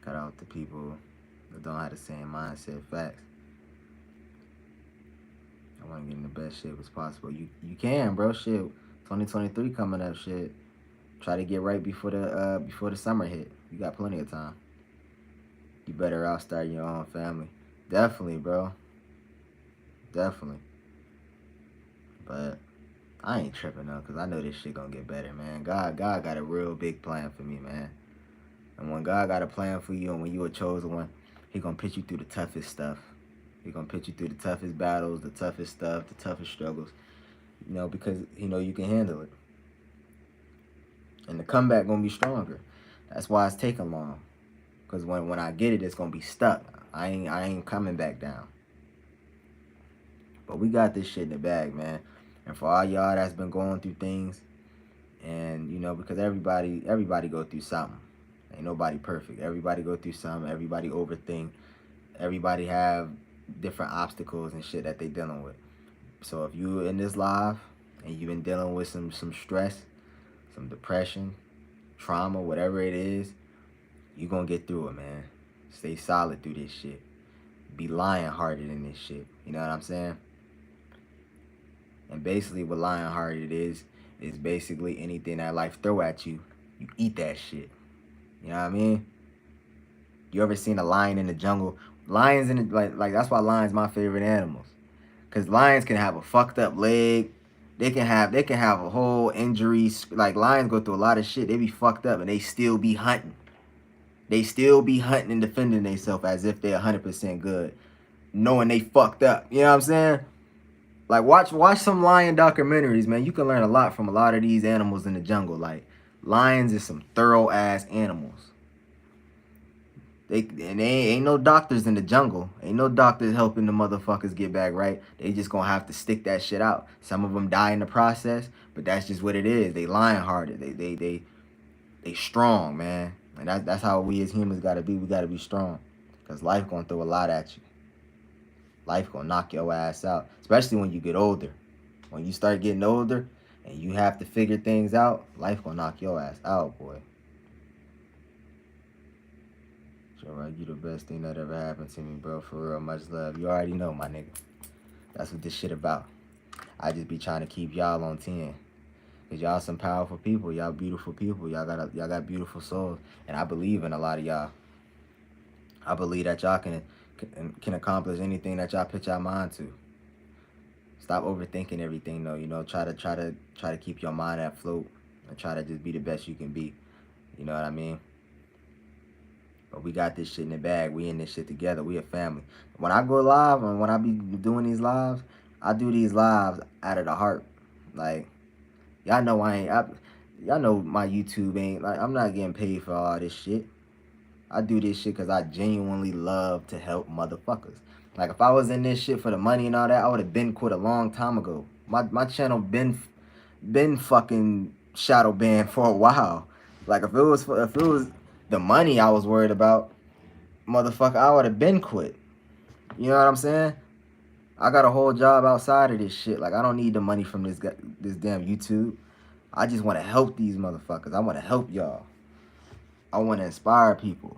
Cut out the people that don't have the same mindset. Facts. I want to get in the best shape as possible. You can, bro. Shit, 2023 coming up. Shit, try to get right before the summer hit. You got plenty of time. You better out starting your own family. Definitely, bro. Definitely. But I ain't tripping though, cause I know this shit gonna get better, man. God got a real big plan for me, man. And when God got a plan for you, and when you a chosen one, He gonna put you through the toughest stuff. He gonna put you through the toughest battles, the toughest stuff, the toughest struggles. You know, because He know you can handle it. And the comeback gonna be stronger. That's why it's taking long. Cause when I get it, it's gonna be stuck. I ain't coming back down. But we got this shit in the bag, man. And for all y'all that's been going through things, and you know, because everybody go through something. Ain't nobody perfect. Everybody go through something. Everybody overthink. Everybody have different obstacles and shit that they dealing with. So if you in this live and you've been dealing with some stress, some depression, trauma, whatever it is, you gonna get through it, man. Stay solid through this shit. Be lionhearted in this shit. You know what I'm saying? And basically what lionhearted is basically anything that life throw at you, you eat that shit. You know what I mean? You ever seen a lion in the jungle? Lions in the, like that's why lions my favorite animals. Cause lions can have a fucked up leg. They can have a whole injury. Like lions go through a lot of shit. They be fucked up and they still be hunting. They still be hunting and defending themselves as if they're 100% good, knowing they fucked up. You know what I'm saying? Like watch some lion documentaries, man. You can learn a lot from a lot of these animals in the jungle. Like lions is some thorough ass animals. They ain't no doctors in the jungle. Ain't no doctors helping the motherfuckers get back right. They just gonna have to stick that shit out. Some of them die in the process, but that's just what it is. They lion-hearted. They strong, man. And that's how we as humans gotta be. We gotta be strong, cause life gonna throw a lot at you. Life gonna knock your ass out, especially when you get older. When you start getting older and you have to figure things out, life gonna knock your ass out, boy. JayRoc, you the best thing that ever happened to me, bro. For real, much love. You already know, my nigga. That's what this shit about. I just be trying to keep y'all on 10. Cause y'all some powerful people. Y'all beautiful people. Y'all got beautiful souls. And I believe in a lot of y'all. I believe that y'all can accomplish anything that y'all put y'all mind to. Stop overthinking everything though. You know, try to keep your mind afloat and try to just be the best you can be. You know what I mean? But we got this shit in the bag. We in this shit together. We a family. When I go live and when I be doing these lives, I do these lives out of the heart. Like, y'all know y'all know my YouTube ain't, like, I'm not getting paid for all this shit. I do this shit because I genuinely love to help motherfuckers. Like, if I was in this shit for the money and all that, I would have been quit a long time ago. My channel been fucking shadow banned for a while. Like, if it was the money I was worried about, motherfucker, I would have been quit. You know what I'm saying? I got a whole job outside of this shit. Like, I don't need the money from this damn YouTube. I just want to help these motherfuckers. I want to help y'all. I want to inspire people.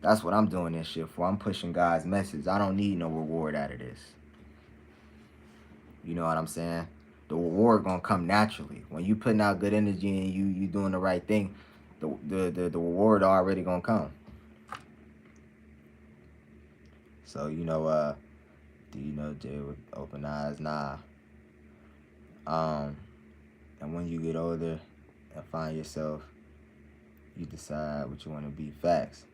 That's what I'm doing this shit for. I'm pushing God's message. I don't need no reward out of this. You know what I'm saying? The reward gonna come naturally. When you putting out good energy and you doing the right thing, the reward already gonna come. So, do you know Jay with open eyes? Nah. And when you get older and find yourself, you decide what you want to be. Facts.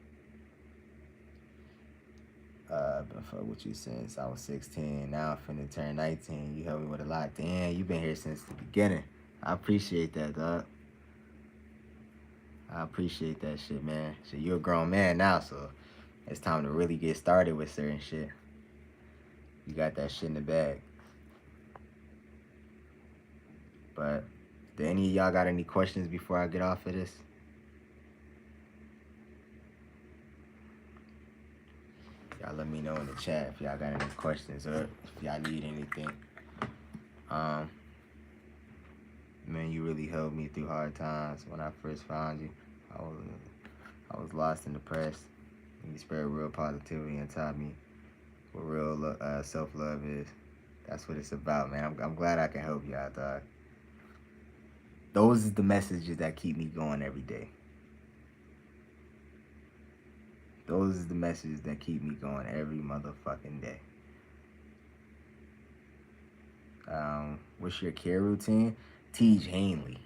I've been fucking with you since I was 16. Now I'm finna turn 19. You helped me with a lot. Damn, you been here since the beginning. I appreciate that, dog. I appreciate that shit, man. So you're a grown man now, so it's time to really get started with certain shit. You got that shit in the bag. But do any of y'all got any questions before I get off of this? Y'all let me know in the chat if y'all got any questions or if y'all need anything. Man, you really helped me through hard times. When I first found you, I was lost and depressed. You spread real positivity and taught me what real self-love is. That's what it's about, man. I'm glad I can help y'all, dog. Those are the messages that keep me going every day. Those are the messages that keep me going every motherfucking day. What's your care routine? Tej Hanley.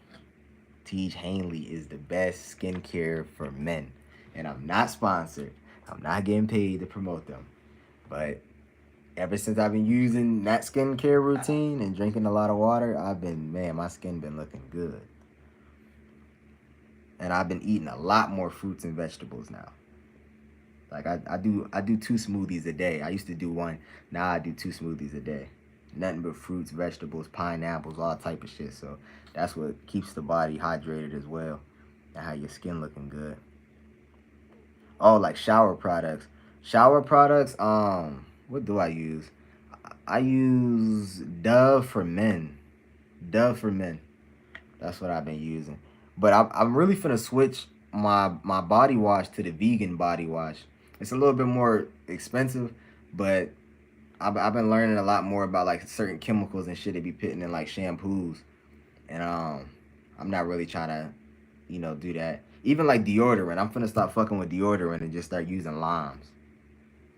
Tej Hanley is the best skincare for men. And I'm not sponsored. I'm not getting paid to promote them. But ever since I've been using that skincare routine and drinking a lot of water, my skin been looking good. And I've been eating a lot more fruits and vegetables now. Like I do 2 smoothies a day. I used to do 1. Now I do 2 smoothies a day. Nothing but fruits, vegetables, pineapples, all type of shit. So that's what keeps the body hydrated as well. And how your skin looking good. Oh, like shower products. Shower products, what do I use? I use Dove for men. Dove for men. That's what I've been using. But I'm really finna switch my body wash to the vegan body wash. It's a little bit more expensive, but I've been learning a lot more about like certain chemicals and shit they be putting in like shampoos. And I'm not really trying to, do that. Even like deodorant, I'm finna stop fucking with deodorant and just start using limes.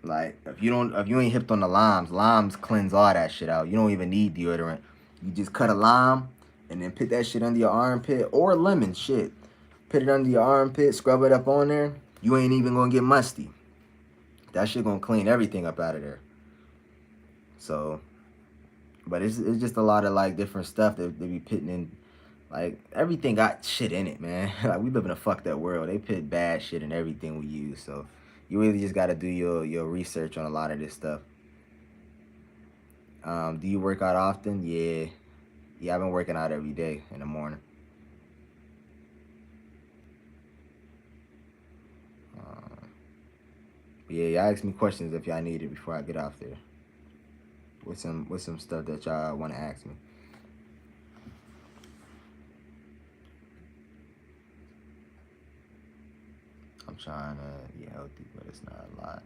Like if you ain't hipped on the limes cleanse all that shit out. You don't even need deodorant. You just cut a lime and then put that shit under your armpit or lemon shit. Put it under your armpit, scrub it up on there. You ain't even gonna get musty. That shit gonna clean everything up out of there. So, but it's just a lot of like different stuff that they be putting in. Like everything got shit in it, man. Like we live in a fucked up world. They put bad shit in everything we use. So you really just gotta do your research on a lot of this stuff. Do you work out often? Yeah, I've been working out every day in the morning. Y'all ask me questions if y'all need it before I get off there. With some stuff that y'all want to ask me. I'm trying to get healthy, but it's not a lot.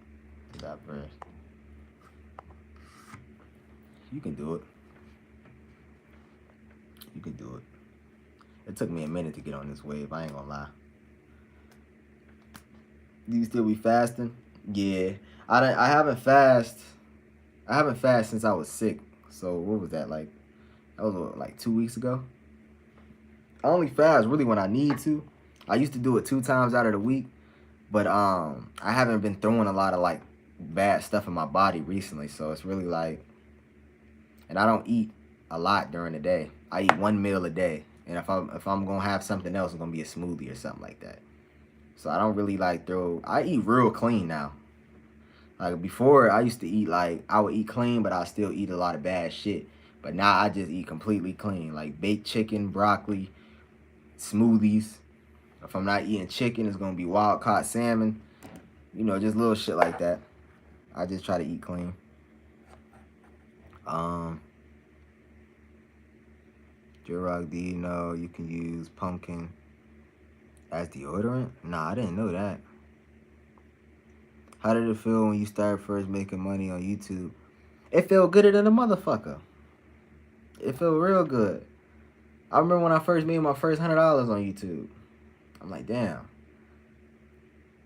Diverse. You can do it. You can do it. It took me a minute to get on this wave. I ain't gonna lie. Do you still be fasting? Yeah. I haven't fasted since I was sick. So what was that like? That was like 2 weeks ago. I only fast really when I need to. I used to do it 2 times out of the week, but I haven't been throwing a lot of like bad stuff in my body recently. So it's really like, and I don't eat a lot during the day. I eat 1 meal a day, and if I'm gonna have something else, it's gonna be a smoothie or something like that. So I don't really like I eat real clean now. Like before, I used to eat I would eat clean, but I still eat a lot of bad shit. But now I just eat completely clean, like baked chicken, broccoli, smoothies. If I'm not eating chicken, it's gonna be wild caught salmon. Just little shit like that. I just try to eat clean. Um, JayRoc, do you know you can use pumpkin as deodorant? Nah, I didn't know that. How did it feel when you started first making money on YouTube? It felt gooder than a motherfucker. It felt real good. I remember when I first made my first $100 on YouTube. I'm like, damn.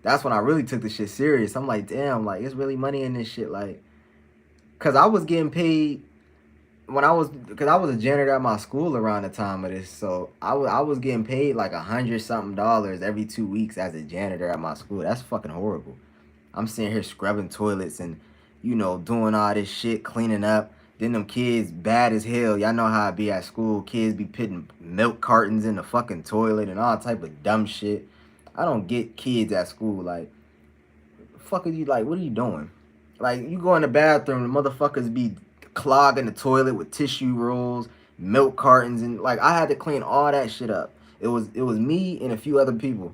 That's when I really took the shit serious. I'm like, damn, like, it's really money in this shit. Like, cause I was getting paid cause I was a janitor at my school around the time of this. So I was getting paid like $100 something every 2 weeks as a janitor at my school. That's fucking horrible. I'm sitting here scrubbing toilets and, doing all this shit, cleaning up. Then them kids bad as hell. Y'all know how I be at school. Kids be putting milk cartons in the fucking toilet and all type of dumb shit. I don't get kids at school. Like, fuck are you, like, what are you doing? Like, you go in the bathroom, the motherfuckers be clogging the toilet with tissue rolls, milk cartons, and like I had to clean all that shit up. It was me and a few other people.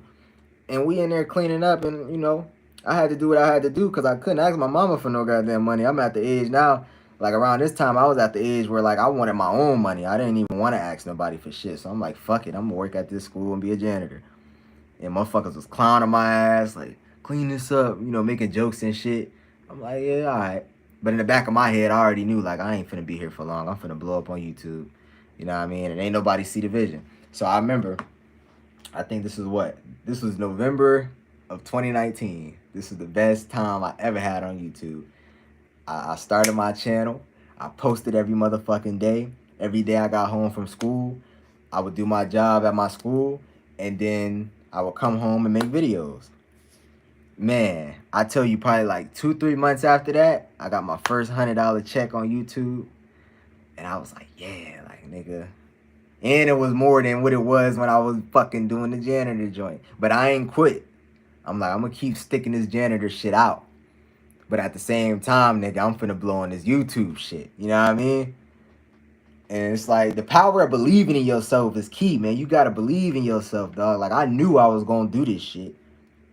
And we in there cleaning up, and I had to do what I had to do because I couldn't ask my mama for no goddamn money. I'm at the age now, like around this time, I was at the age where like I wanted my own money. I didn't even want to ask nobody for shit. So I'm like, fuck it, I'm gonna work at this school and be a janitor. And motherfuckers was clowning my ass, like, clean this up, making jokes and shit. I'm like, yeah, all right. But in the back of my head, I already knew, like, I ain't finna be here for long. I'm finna blow up on YouTube. You know what I mean? And ain't nobody see the vision. So I remember, I think this was November of 2019. This is the best time I ever had on YouTube. I started my channel. I posted every motherfucking day. Every day I got home from school, I would do my job at my school, and then I would come home and make videos. Man, I tell you, probably like 2-3 months after that, I got my first $100 check on YouTube. And I was like, yeah, like, nigga. And it was more than what it was when I was fucking doing the janitor joint. But I ain't quit. I'm like, I'm gonna keep sticking this janitor shit out. But at the same time, nigga, I'm finna blow on this YouTube shit. You know what I mean? And it's like, the power of believing in yourself is key, man. You gotta believe in yourself, dog. Like, I knew I was gonna do this shit.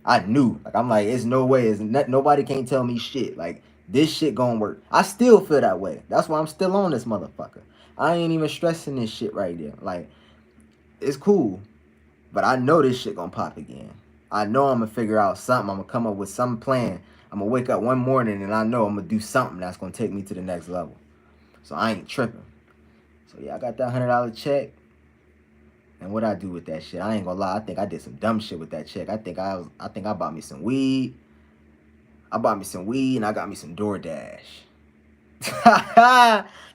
I knew. Like, I'm like, it's no way. Nobody can't tell me shit. Like, this shit gonna work. I still feel that way. That's why I'm still on this motherfucker. I ain't even stressing this shit right there. Like, it's cool. But I know this shit gonna pop again. I know I'm gonna figure out something. I'm gonna come up with some plan. I'm gonna wake up one morning and I know I'm gonna do something that's gonna take me to the next level. So I ain't tripping. So yeah, I got that $100 check. And what I do with that shit, I ain't gonna lie. I think I did some dumb shit with that check. I think I bought me some weed. I bought me some weed and I got me some DoorDash.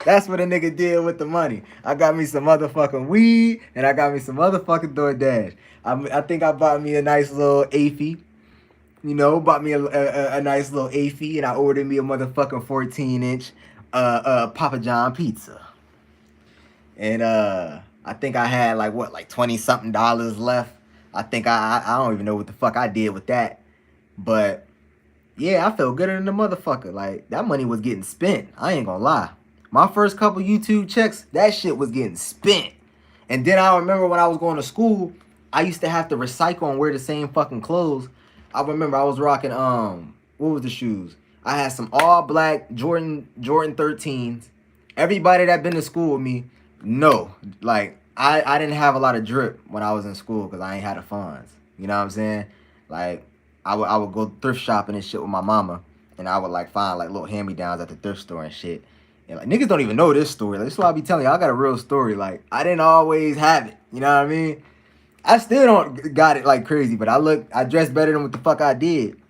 That's what a nigga did with the money. I got me some motherfucking weed and I got me some motherfucking DoorDash. I think I bought me a nice little AFI. Bought me a nice little AFI, and I ordered me a motherfucking 14-inch Papa John pizza. And I think I had like 20-something dollars left. I think I don't even know what the fuck I did with that. But yeah, I felt gooder than the motherfucker. Like, that money was getting spent. I ain't gonna lie. My first couple YouTube checks, that shit was getting spent. And then I remember when I was going to school, I used to have to recycle and wear the same fucking clothes. I remember I was rocking what was the shoes? I had some all black Jordan 13s. Everybody that been to school with me, no, like I didn't have a lot of drip when I was in school because I ain't had the funds. You know what I'm saying? Like, I would go thrift shopping and shit with my mama, and I would like find like little hand-me-downs at the thrift store and shit. And like, niggas don't even know this story. Like, this is why I be telling you, I got a real story. Like, I didn't always have it. You know what I mean? I still don't got it like crazy, but I dressed better than what the fuck I did.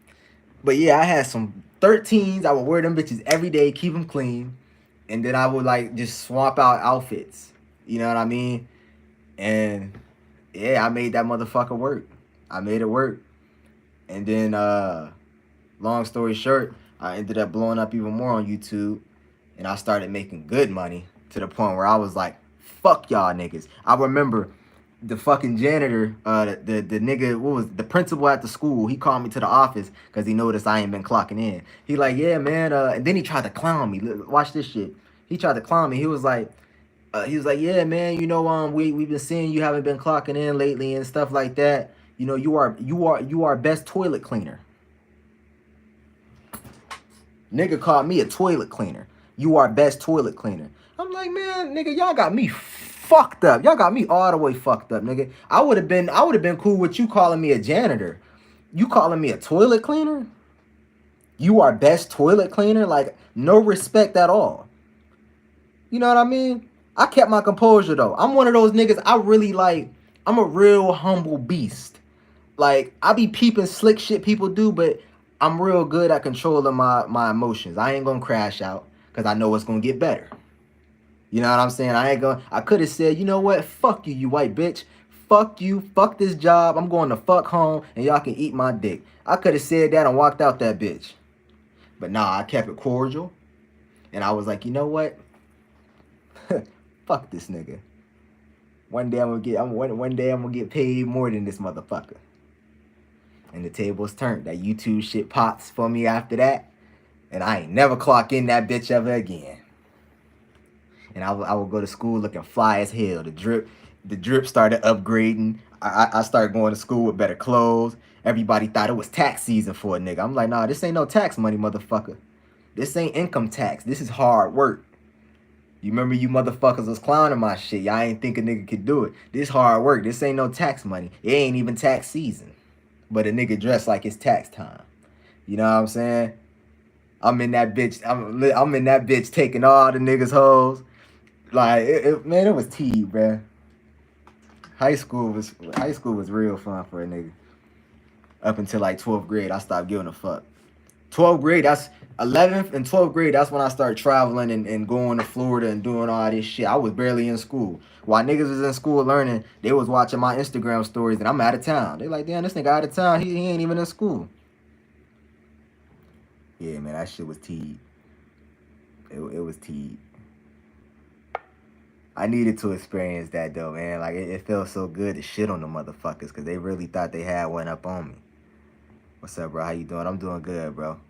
But yeah, I had some 13s. I would wear them bitches every day, keep them clean. And then I would like just swap out outfits. You know what I mean? And yeah, I made that motherfucker work. I made it work. And then long story short, I ended up blowing up even more on YouTube. And I started making good money to the point where I was like, fuck y'all niggas. I remember the fucking janitor, the nigga, what was the principal at the school, he called me to the office because he noticed I ain't been clocking in. He like, yeah, man, and then he tried to clown me. Watch this shit. He tried to clown me. He was like, yeah, man, we've been seeing you haven't been clocking in lately and stuff like that. You are best toilet cleaner. Nigga called me a toilet cleaner. You are best toilet cleaner. I'm like, man, nigga, y'all got me fucked up. Y'all got me all the way fucked up, nigga. I would have been cool with you calling me a janitor. You calling me a toilet cleaner? You are best toilet cleaner? Like, no respect at all. You know what I mean? I kept my composure though. I'm one of those niggas, I really like, I'm a real humble beast. Like, I be peeping slick shit people do, but I'm real good at controlling my emotions. I ain't gonna crash out because I know it's gonna get better. You know what I'm saying? I could have said, you know what? Fuck you, you white bitch. Fuck you. Fuck this job. I'm going to fuck home and y'all can eat my dick. I could have said that and walked out that bitch. But nah, I kept it cordial. And I was like, you know what? Fuck this nigga. One day I'm gonna get paid more than this motherfucker. And the tables turned. That YouTube shit pops for me after that. And I ain't never clock in that bitch ever again. And I would go to school looking fly as hell. The drip started upgrading. I started going to school with better clothes. Everybody thought it was tax season for a nigga. I'm like, nah, this ain't no tax money, motherfucker. This ain't income tax. This is hard work. You remember you motherfuckers was clowning my shit. Y'all ain't think a nigga could do it. This hard work. This ain't no tax money. It ain't even tax season. But a nigga dressed like it's tax time. You know what I'm saying? I'm in that bitch. I'm in that bitch taking all the niggas' hoes. Like, man, it was tea, bruh. High school was real fun for a nigga. Up until like 12th grade, I stopped giving a fuck. 12th grade, that's 11th and 12th grade, that's when I started traveling and going to Florida and doing all this shit. I was barely in school. While niggas was in school learning, they was watching my Instagram stories and I'm out of town. They like, damn, this nigga out of town, he ain't even in school. Yeah, man, that shit was tea. It was tea. I needed to experience that though, man. Like, it felt so good to shit on the motherfuckers because they really thought they had one up on me. What's up, bro? How you doing? I'm doing good, bro.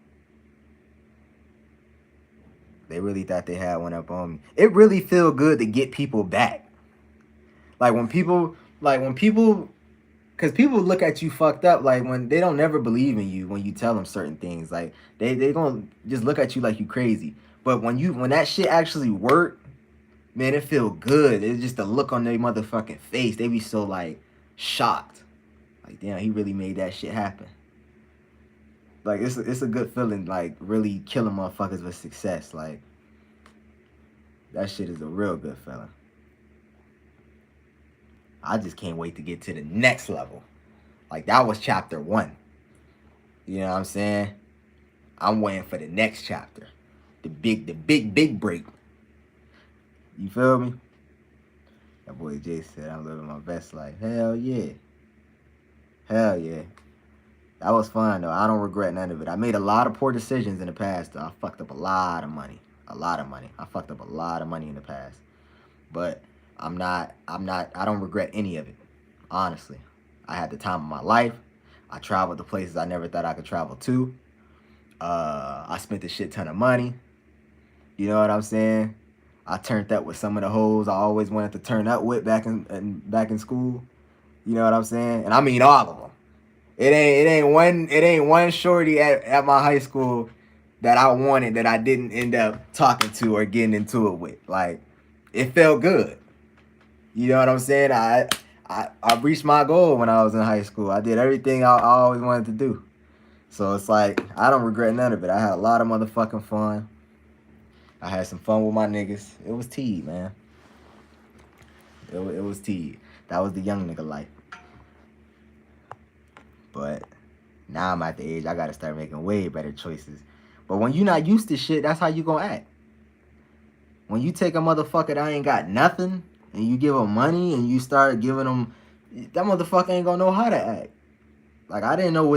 They really thought they had one up on me. It really feel good to get people back. Like when people, because people look at you fucked up, like when they don't never believe in you when you tell them certain things. Like they gonna just look at you like you crazy. But when that shit actually work, man, it feel good. It's just the look on their motherfucking face. They be so like shocked. Like, damn, he really made that shit happen. Like, it's a good feeling, like, really killing motherfuckers with success. Like, that shit is a real good feeling. I just can't wait to get to the next level. Like, that was chapter 1. You know what I'm saying? I'm waiting for the next chapter. The big break. You feel me? That boy Jay said, I'm living my best life. Hell yeah. Hell yeah. That was fun, though. I don't regret none of it. I made a lot of poor decisions in the past, though. I fucked up a lot of money. I fucked up a lot of money in the past. But I don't regret any of it. Honestly. I had the time of my life. I traveled to places I never thought I could travel to. I spent a shit ton of money. You know what I'm saying? I turned up with some of the hoes I always wanted to turn up with back in school. You know what I'm saying? And I mean all of them. It ain't one shorty at my high school that I wanted that I didn't end up talking to or getting into it with. Like, it felt good. You know what I'm saying? I reached my goal when I was in high school. I did everything I always wanted to do. So it's like, I don't regret none of it. I had a lot of motherfucking fun. I had some fun with my niggas. It was tea, man. It was tea. That was the young nigga life. But now I'm at the age I gotta start making way better choices. But when you're not used to shit, that's how you gonna act. When you take a motherfucker that ain't got nothing and you give him money and you start giving him, that motherfucker ain't gonna know how to act. Like, I didn't know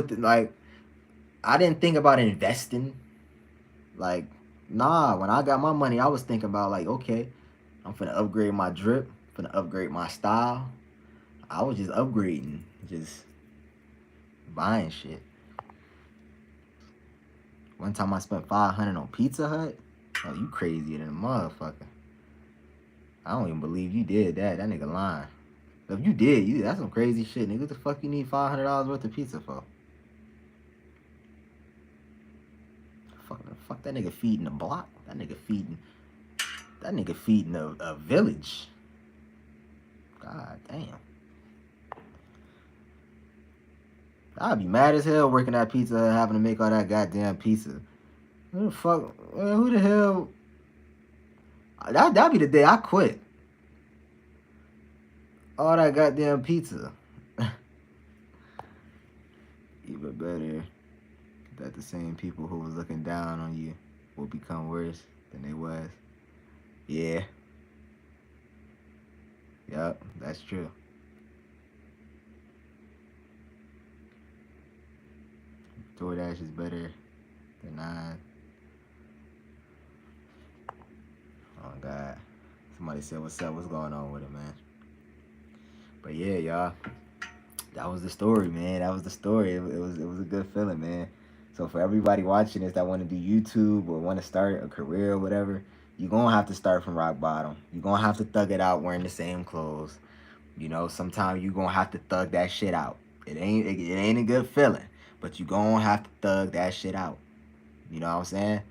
I didn't think about investing. Like, nah, when I got my money, I was thinking about like, okay, I'm finna upgrade my drip, finna upgrade my style. I was just upgrading, just buying shit. One time I spent $500 on Pizza Hut. Oh, you crazier than a motherfucker. I don't even believe you did that. That nigga lying. If you did, that's some crazy shit, nigga. What the fuck you need $500 worth of pizza for? Fuck block. That nigga feeding a block. That nigga feeding a village. God damn. I'd be mad as hell working at Pizza Hut, having to make all that goddamn pizza. Who the fuck? Man, who the hell? That'd be the day I quit. All that goddamn pizza. Even better that the same people who was looking down on you will become worse than they was. Yeah. Yup, that's true. DoorDash is better than nine. Oh God. Somebody said, what's up? What's going on with it, man? But yeah, y'all. That was the story, man. That was the story. It was a good feeling, man. So for everybody watching this that want to do YouTube or want to start a career or whatever, you're going to have to start from rock bottom. You're going to have to thug it out wearing the same clothes. You know, sometimes you're going to have to thug that shit out. It ain't a good feeling, but you're going to have to thug that shit out. You know what I'm saying?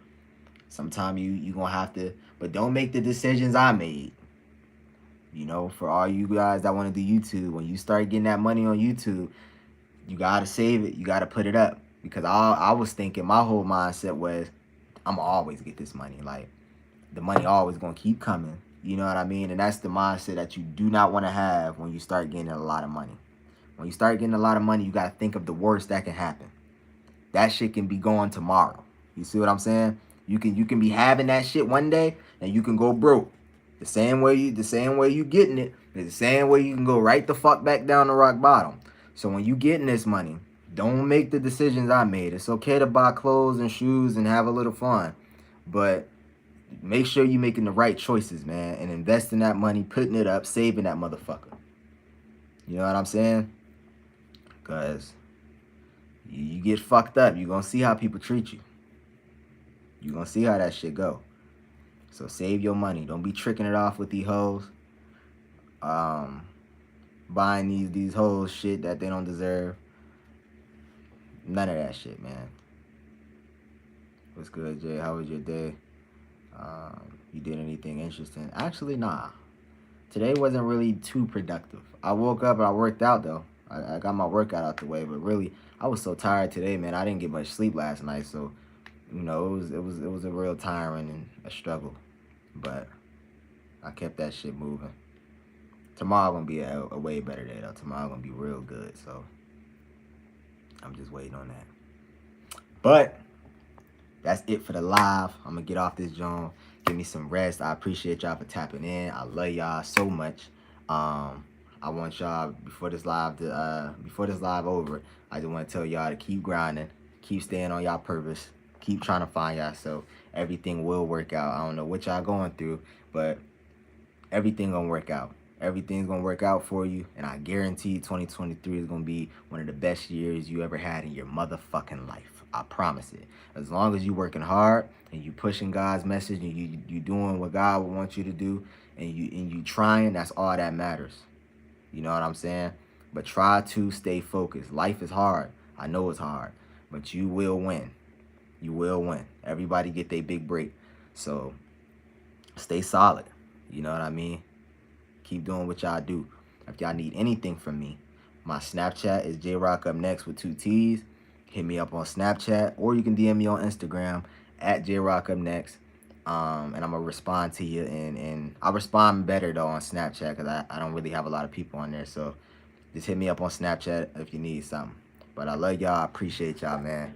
Sometimes you going to have to, but don't make the decisions I made. You know, for all you guys that want to do YouTube, when you start getting that money on YouTube, you got to save it. You got to put it up. Because I was thinking, my whole mindset was, I'm going to always get this money. Like, the money always going to keep coming. You know what I mean? And that's the mindset that you do not want to have when you start getting a lot of money. When you start getting a lot of money, you got to think of the worst that can happen. That shit can be gone tomorrow. You see what I'm saying? You can be having that shit one day and you can go broke. The same way you getting it is the same way you can go right the fuck back down to rock bottom. So when you getting this money, don't make the decisions I made. It's okay to buy clothes and shoes and have a little fun, but make sure you're making the right choices, man, and investing that money, putting it up, saving that motherfucker. You know what I'm saying? Because you get fucked up, you're going to see how people treat you. You're going to see how that shit go. So save your money. Don't be tricking it off with these hoes. Buying these hoes shit that they don't deserve. None of that shit, man. What's good, Jay? How was your day? You did anything interesting? Actually, nah. Today wasn't really too productive. I woke up and I worked out, though. I got my workout out the way, but really, I was so tired today, man. I didn't get much sleep last night, so, you know, it was a real tiring and a struggle. But I kept that shit moving. Tomorrow gonna be a way better day, though. Tomorrow gonna be real good, so I'm just waiting on that. But that's it for the live. I'm gonna get off this joint, give me some rest. I appreciate y'all for tapping in. I love y'all so much. I want y'all before this live over, I just want to tell y'all to keep grinding, keep staying on y'all purpose, keep trying to find yourself. Everything will work out. I don't know what y'all going through, but everything gonna work out. Everything's gonna work out for you, and I guarantee 2023 is gonna be one of the best years you ever had in your motherfucking life. I promise it. As long as you working hard and you pushing God's message and you doing what God would want you to do, and you trying, that's all that matters. You know what I'm saying? But try to stay focused. Life is hard. I know it's hard, but you will win. You will win. Everybody get their big break. So stay solid. You know what I mean? Keep doing what y'all do. If y'all need anything from me, my Snapchat is JayRocUpNext with 2 T's. Hit me up on Snapchat, or you can DM me on Instagram at JayRocUpNext. And I'm gonna respond to you, and I respond better though on Snapchat because I don't really have a lot of people on there. So just hit me up on Snapchat if you need something. But I love y'all. I appreciate y'all, man.